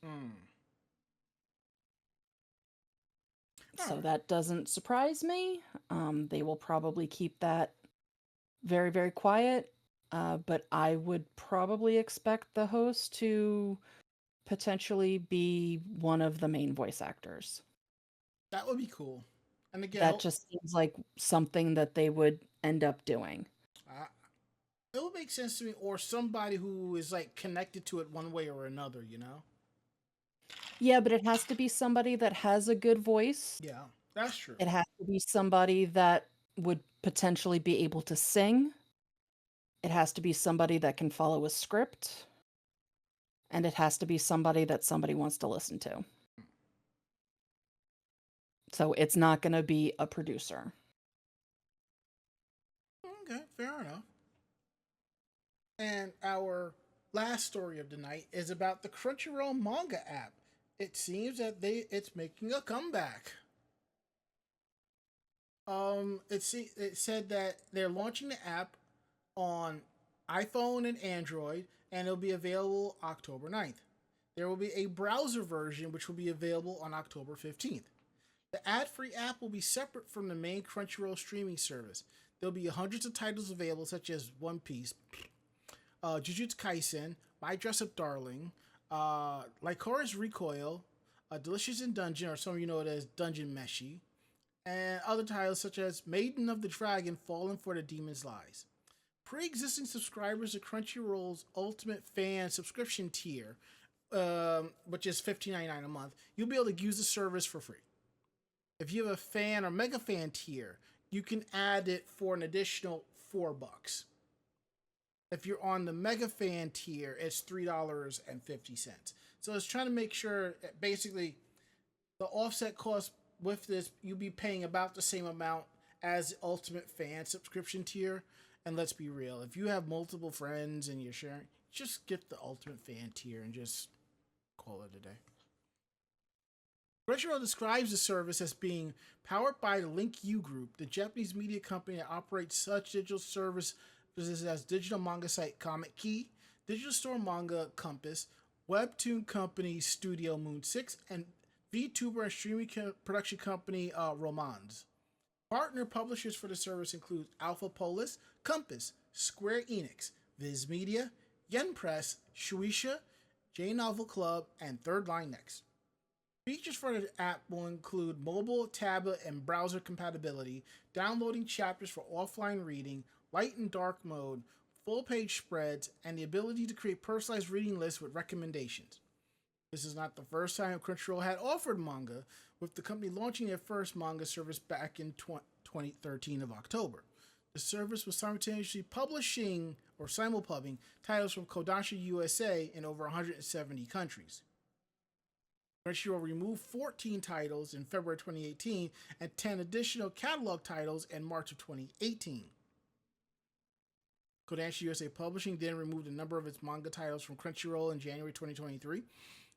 So that doesn't surprise me. They will probably keep that very, very quiet. But I would probably expect the host to potentially be one of the main voice actors. That would be cool. And again, That just seems like something that they would end up doing. it would make sense to me, or somebody who is like connected to it one way or another, you know? Yeah, but it has to be somebody that has a good voice. Yeah, that's true. It has to be somebody that would potentially be able to sing. It has to be somebody that can follow a script. And it has to be somebody that somebody wants to listen to. So it's not going to be a producer. Okay, fair enough. And our last story of the night is about the Crunchyroll manga app. It seems that it's making a comeback. It said that they're launching the app on iPhone and Android, and it'll be available October 9th. There will be a browser version which will be available on October 15th. The ad-free app will be separate from the main Crunchyroll streaming service. There'll be hundreds of titles available, such as One Piece, Jujutsu Kaisen, My Dress Up Darling, Lycoris Recoil, Delicious in Dungeon, or some of you know it as Dungeon Meshi, and other titles such as Maiden of the Dragon, Fallen for the Demon's Lies. Pre-existing subscribers to Crunchyroll's Ultimate Fan subscription tier, which is $15.99 a month, you'll be able to use the service for free. If you have a fan or mega fan tier, you can add it for an additional $4. If you're on the mega fan tier, it's $3.50. So it's trying to make sure basically the offset cost with this, you'll be paying about the same amount as the Ultimate Fan subscription tier. And let's be real, if you have multiple friends and you're sharing, just get the Ultimate Fan tier and just call it a day. Crunchyroll describes the service as being powered by the Link U Group, the Japanese media company that operates such digital services as digital manga site Comic Key, digital store manga Compass, webtoon company Studio Moon 6, and VTuber and streaming production company Romans. Partner publishers for the service include Alpha Polis, Compass, Square Enix, Viz Media, Yen Press, Shueisha, J Novel Club, and Third Line Next. Features for the app will include mobile, tablet, and browser compatibility, downloading chapters for offline reading, light and dark mode, full-page spreads, and the ability to create personalized reading lists with recommendations. This is not the first time Crunchyroll had offered manga, with the company launching their first manga service back in 2013 of October. The service was simultaneously publishing or simulpubbing titles from Kodansha USA in over 170 countries. Crunchyroll removed 14 titles in February 2018 and 10 additional catalog titles in March of 2018. Kodansha USA Publishing then removed a number of its manga titles from Crunchyroll in January 2023.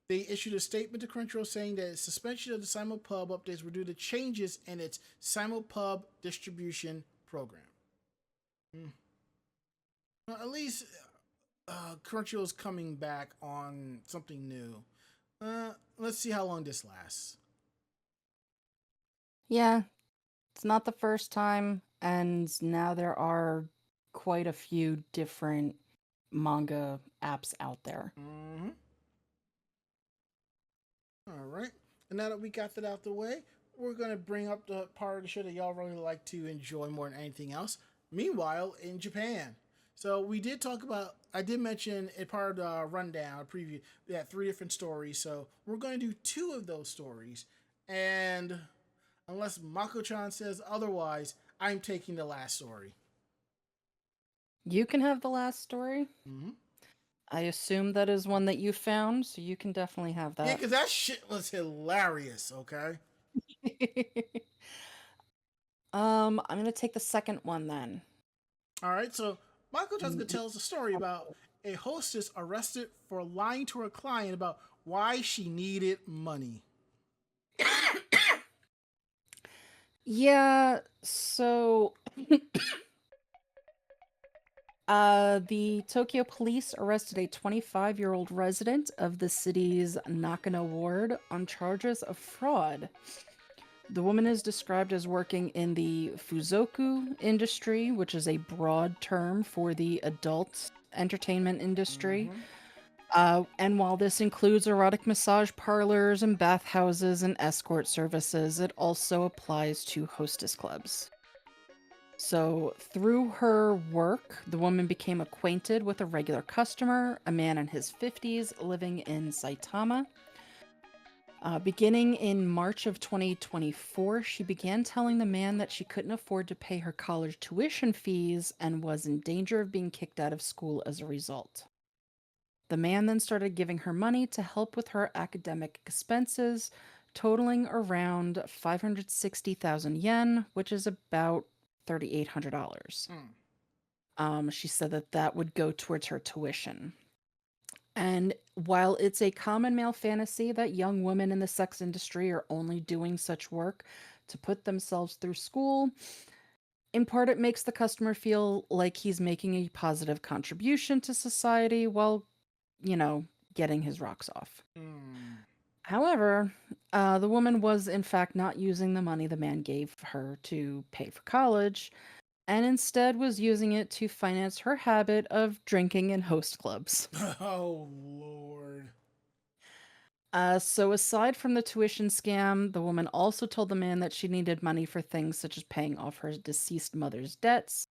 They issued a statement to Crunchyroll saying that its suspension of the Simulpub updates were due to changes in its Simulpub distribution program. Well, at least Crunchyroll's coming back on something new. Let's see how long this lasts. Yeah, it's not the first time, and now there are quite a few different manga apps out there. Mm-hmm. All right. And now that we got that out the way, we're going to bring up the part of the show that y'all really like to enjoy more than anything else. Meanwhile, in Japan. So we did talk about, I did mention in part of the rundown, preview, we had 3 different stories. So we're going to do 2 of those stories. And unless Mako-chan says otherwise, I'm taking the last story. You can have the last story. Mm-hmm. I assume that is one that you found, so you can definitely have Yeah, that. because that shit was hilarious, okay? I'm gonna take the second one then. All right, so Michael Jessica tells a story about a hostess arrested for lying to her client about why she needed money. Yeah, so the Tokyo police arrested a 25-year-old resident of the city's Nakano ward on charges of fraud. The woman is described as working in the fuzoku industry, which is a broad term for the adult entertainment industry. And while this includes erotic massage parlors and bathhouses and escort services, it also applies to hostess clubs. So, through her work, the woman became acquainted with a regular customer, a man in his 50s living in Saitama. Beginning in March of 2024, she began telling the man that she couldn't afford to pay her college tuition fees and was in danger of being kicked out of school as a result. The man then started giving her money to help with her academic expenses, totaling around 560,000 yen, which is about $3,800. She said that that would go towards her tuition. And while it's a common male fantasy that young women in the sex industry are only doing such work to put themselves through school, in part it makes the customer feel like he's making a positive contribution to society while, getting his rocks off. However, the woman was in fact not using the money the man gave her to pay for college, and instead was using it to finance her habit of drinking in host clubs. Oh, Lord. So aside from the tuition scam, the woman also told the man that she needed money for things such as paying off her deceased mother's debts,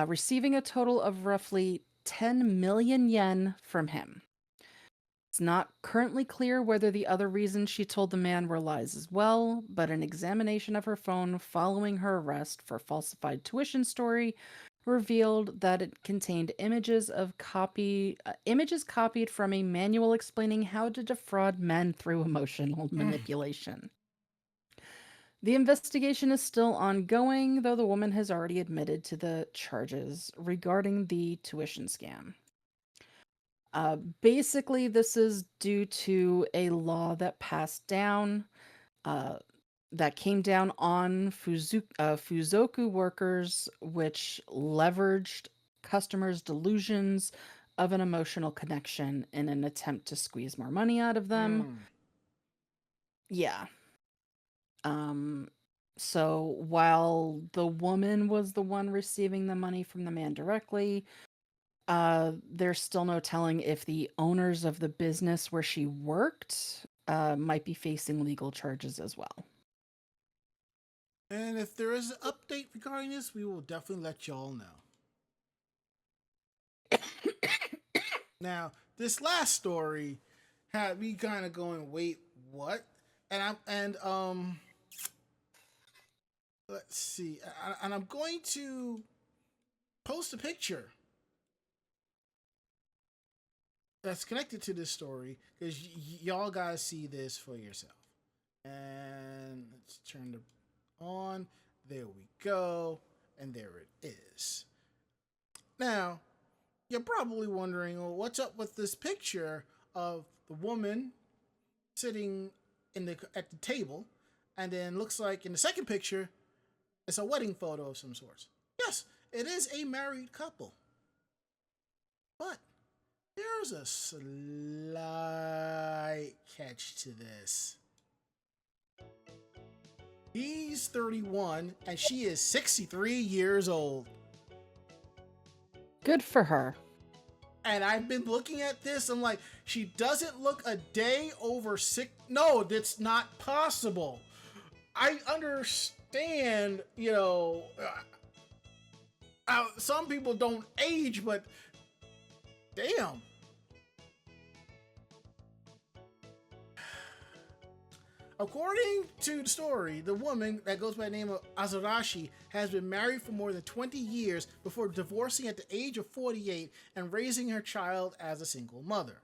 receiving a total of roughly 10 million yen from him. It's not currently clear whether the other reasons she told the man were lies as well, but an examination of her phone following her arrest for falsified tuition story revealed that it contained images copied from a manual explaining how to defraud men through emotional manipulation. The investigation is still ongoing, though the woman has already admitted to the charges regarding the tuition scam. Basically, this is due to a law that passed down, that came down on Fuzoku workers, which leveraged customers' delusions of an emotional connection in an attempt to squeeze more money out of them. Yeah. So while the woman was the one receiving the money from the man directly, there's still no telling if the owners of the business where she worked might be facing legal charges as well. And if there is an update regarding this, we will definitely let y'all know. Now, this last story had me kind of going, wait, what? And let's see. And I'm going to post a picture that's connected to this story because y'all gotta see this for yourself. And let's turn it on. There we go. And there it is. Now, you're probably wondering, well, what's up with this picture of the woman sitting at the table, and then looks like in the second picture, it's a wedding photo of some sorts. Yes, it is a married couple. But there's a slight catch to this. He's 31 and she is 63 years old. Good for her. And I've been looking at this. I'm like, she doesn't look a day over 6. No, that's not possible. I understand, some people don't age, but damn. According to the story, the woman that goes by the name of Azarashi has been married for more than 20 years before divorcing at the age of 48 and raising her child as a single mother.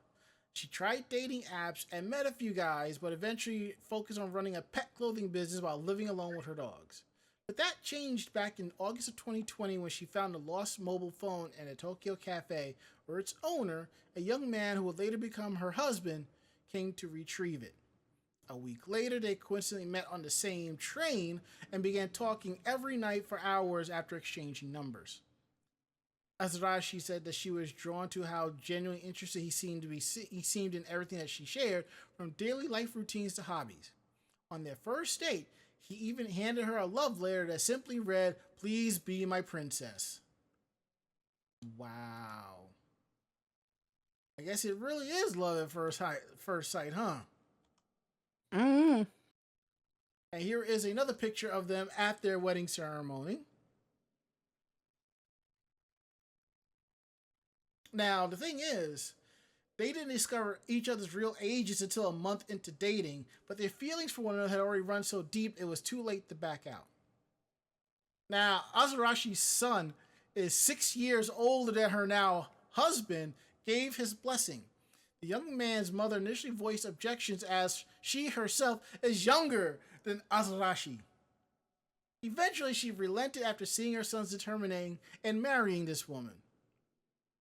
She tried dating apps and met a few guys, but eventually focused on running a pet clothing business while living alone with her dogs. But that changed back in August of 2020 when she found a lost mobile phone in a Tokyo cafe where its owner, a young man who would later become her husband, came to retrieve it. A week later, they coincidentally met on the same train and began talking every night for hours after exchanging numbers. Azarashi said that she was drawn to how genuinely interested he seemed in everything that she shared, from daily life routines to hobbies. On their first date, he even handed her a love letter that simply read, "Please be my princess." Wow. I guess it really is love at first sight, huh? Mm. And here is another picture of them at their wedding ceremony. Now, the thing is, they didn't discover each other's real ages until a month into dating, but their feelings for one another had already run so deep it was too late to back out. Now, Azarashi's son is 6 years older than her now husband, gave his blessing. The young man's mother initially voiced objections as she herself is younger than Azarashi. Eventually, she relented after seeing her son's determination and marrying this woman.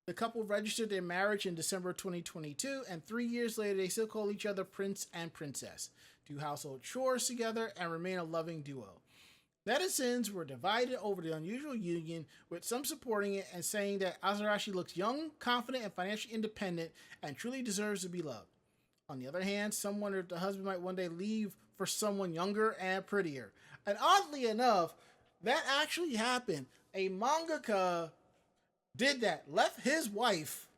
The couple registered their marriage in December 2022, and 3 years later, they still call each other Prince and Princess, do household chores together, and remain a loving duo. Netizens were divided over the unusual union, with some supporting it and saying that Azarashi looks young, confident, and financially independent, and truly deserves to be loved. On the other hand, some wondered if the husband might one day leave for someone younger and prettier. And oddly enough, that actually happened. A mangaka did that, left his wife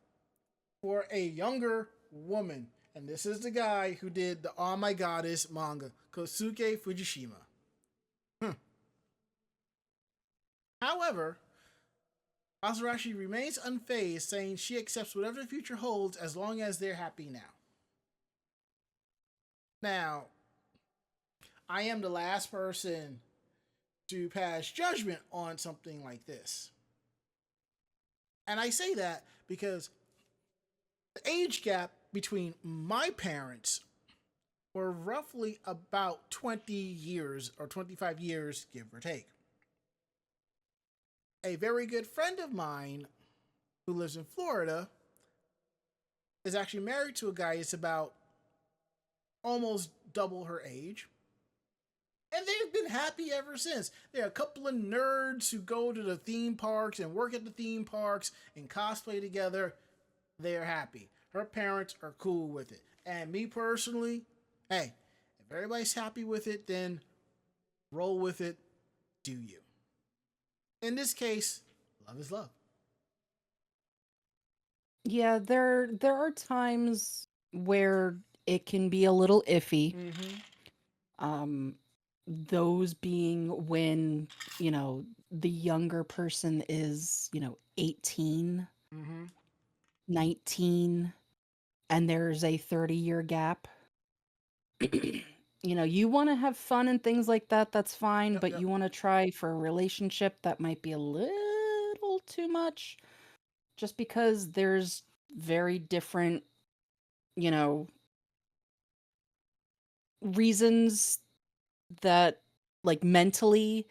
for a younger woman. And this is the guy who did the Oh My Goddess manga, Kosuke Fujishima. However, Azarashi remains unfazed, saying she accepts whatever the future holds as long as they're happy now. Now, I am the last person to pass judgment on something like this. And I say that because the age gap between my parents were roughly about 20 years or 25 years, give or take. A very good friend of mine who lives in Florida is actually married to a guy that's about almost double her age. And they've been happy ever since. There are a couple of nerds who go to the theme parks and work at the theme parks and cosplay together. They're happy. Her parents are cool with it. And me personally, hey, if everybody's happy with it, then roll with it. Do you? In this case, love is love. Yeah, there are times where it can be a little iffy. Those being when, the younger person is, 18, 19, and there's a 30-year gap. You want to have fun and things like that, that's fine, Yep, but yep. you want to try for a relationship that might be a little too much, just because there's very different, reasons that, like, mentally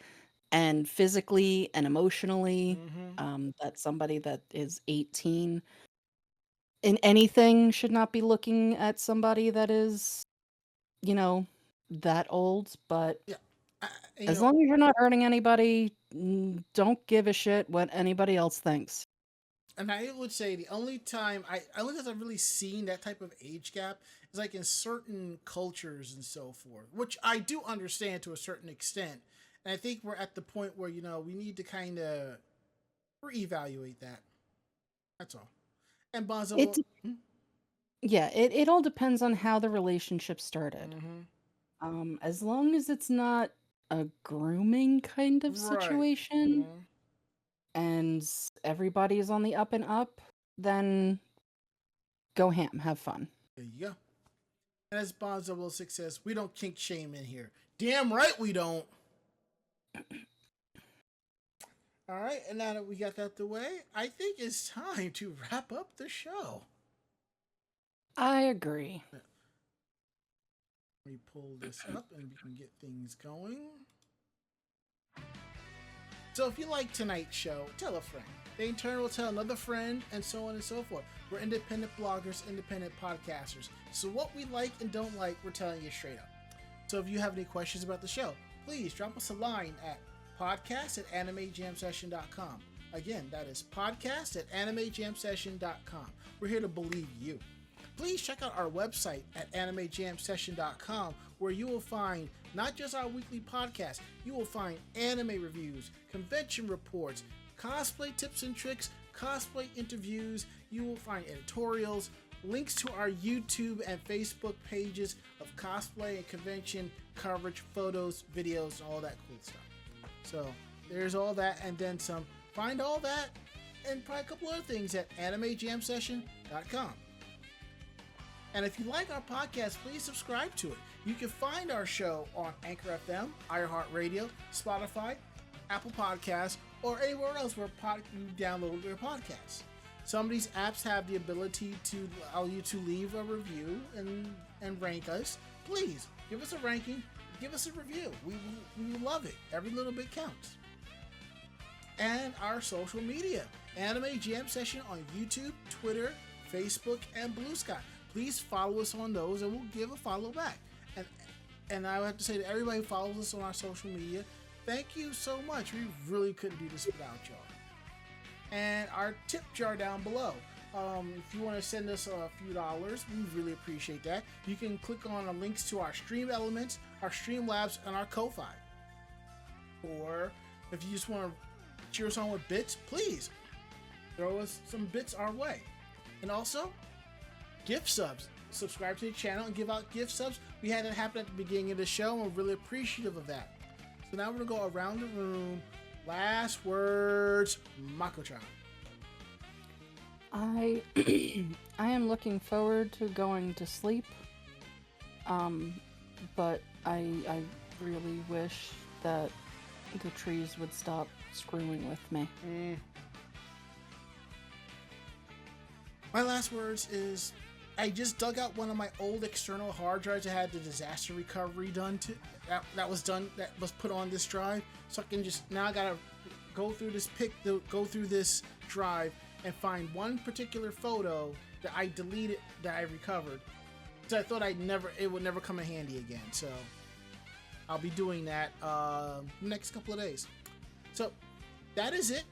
and physically and emotionally, that somebody that is 18 in anything should not be looking at somebody that is, that old. But Yeah. as long as you're not hurting anybody, don't give a shit what anybody else thinks. And I would say the only time only time I've really seen that type of age gap is like in certain cultures and so forth, which I do understand to a certain extent. And I think we're at the point where, we need to kind of reevaluate that. That's all. And Bonzo It, will... yeah, it all depends on how the relationship started. Mm-hmm. As long as it's not a grooming kind of Right. situation and everybody is on the up and up, then go ham, have fun. There you go. And as Bonzo will says, we don't kink shame in here. Damn right we don't. All right, and now that we got that out the way, I think it's time to wrap up the show. I agree. Let me pull this up and we can get things going. So if you like tonight's show, tell a friend. They in turn will tell another friend, and so on and so forth. We're independent bloggers, independent podcasters. So what we like and don't like, we're telling you straight up. So if you have any questions about the show, please drop us a line at podcast@animejamsession.com. Again, that is podcast@animejamsession.com. We're here to believe you. Please check out our website at animejamsession.com, where you will find not just our weekly podcast, you will find anime reviews, convention reports, cosplay tips and tricks, cosplay interviews, you will find editorials, links to our YouTube and Facebook pages of cosplay and convention coverage, photos, videos, and all that cool stuff. So there's all that and then some. Find all that and probably a couple other things at animejamsession.com. And if you like our podcast, please subscribe to it. You can find our show on Anchor FM, iHeartRadio, Spotify, Apple Podcasts, or anywhere else where you download your podcasts. Some of these apps have the ability to allow you to leave a review and rank us. Please give us a ranking, give us a review. We love it. Every little bit counts. And our social media, Anime Jam Session on YouTube, Twitter, Facebook, and Blue Sky. Please follow us on those and we'll give a follow back. And I have to say to everybody who follows us on our social media, thank you so much. We really couldn't do this without y'all. And our tip jar down below. If you want to send us a few dollars, we really appreciate that. You can click on the links to our Stream Elements, our Streamlabs, and our Ko-Fi. Or if you just want to cheer us on with bits, please throw us some bits our way. And also, gift subs. Subscribe to the channel and give out gift subs. We had that happen at the beginning of the show, and we're really appreciative of that. So now we're going to go around the room. Last words, Mako-chan. I am looking forward to going to sleep. But I really wish that the trees would stop screwing with me. My last words is, I just dug out one of my old external hard drives that had the disaster recovery done to that was put on this drive. So I can just now I gotta go through this drive and find one particular photo that I deleted that I recovered. So I thought it would never come in handy again. So I'll be doing that next couple of days. So that is it.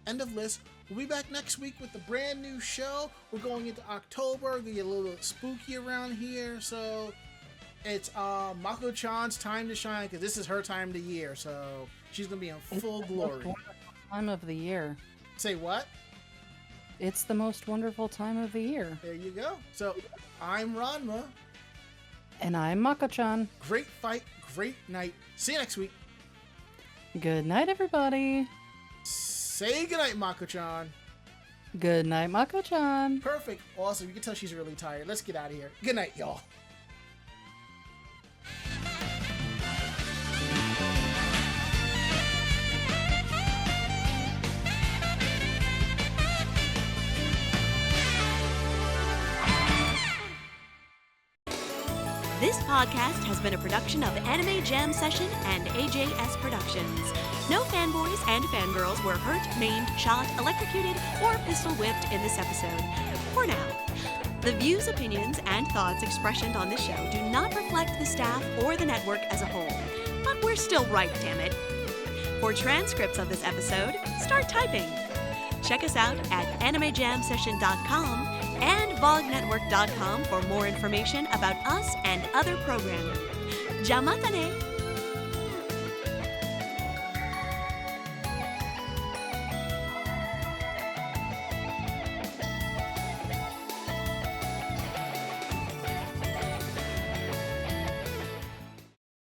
End of list. We'll be back next week with a brand new show. We're going into October. Gonna get a little spooky around here. So it's Mako-chan's time to shine because this is her time of the year. So she's gonna be in full glory. Time of the year. Say what? It's the most wonderful time of the year. There you go. So I'm Ranma. And I'm Mako-chan. Great fight, great night. See you next week. Good night, everybody. Say goodnight, Mako-chan. Good night, Mako-chan. Perfect. Awesome. You can tell she's really tired. Let's get out of here. Good night, y'all. This podcast has been a production of Anime Jam Session and AJS Productions. No fanboys and fangirls were hurt, maimed, shot, electrocuted, or pistol whipped in this episode. For now. The views, opinions, and thoughts expressed on this show do not reflect the staff or the network as a whole. But we're still right, damn it. For transcripts of this episode, start typing. Check us out at animejamsession.com and vognetwork.com for more information about us and other programming. Jamatane!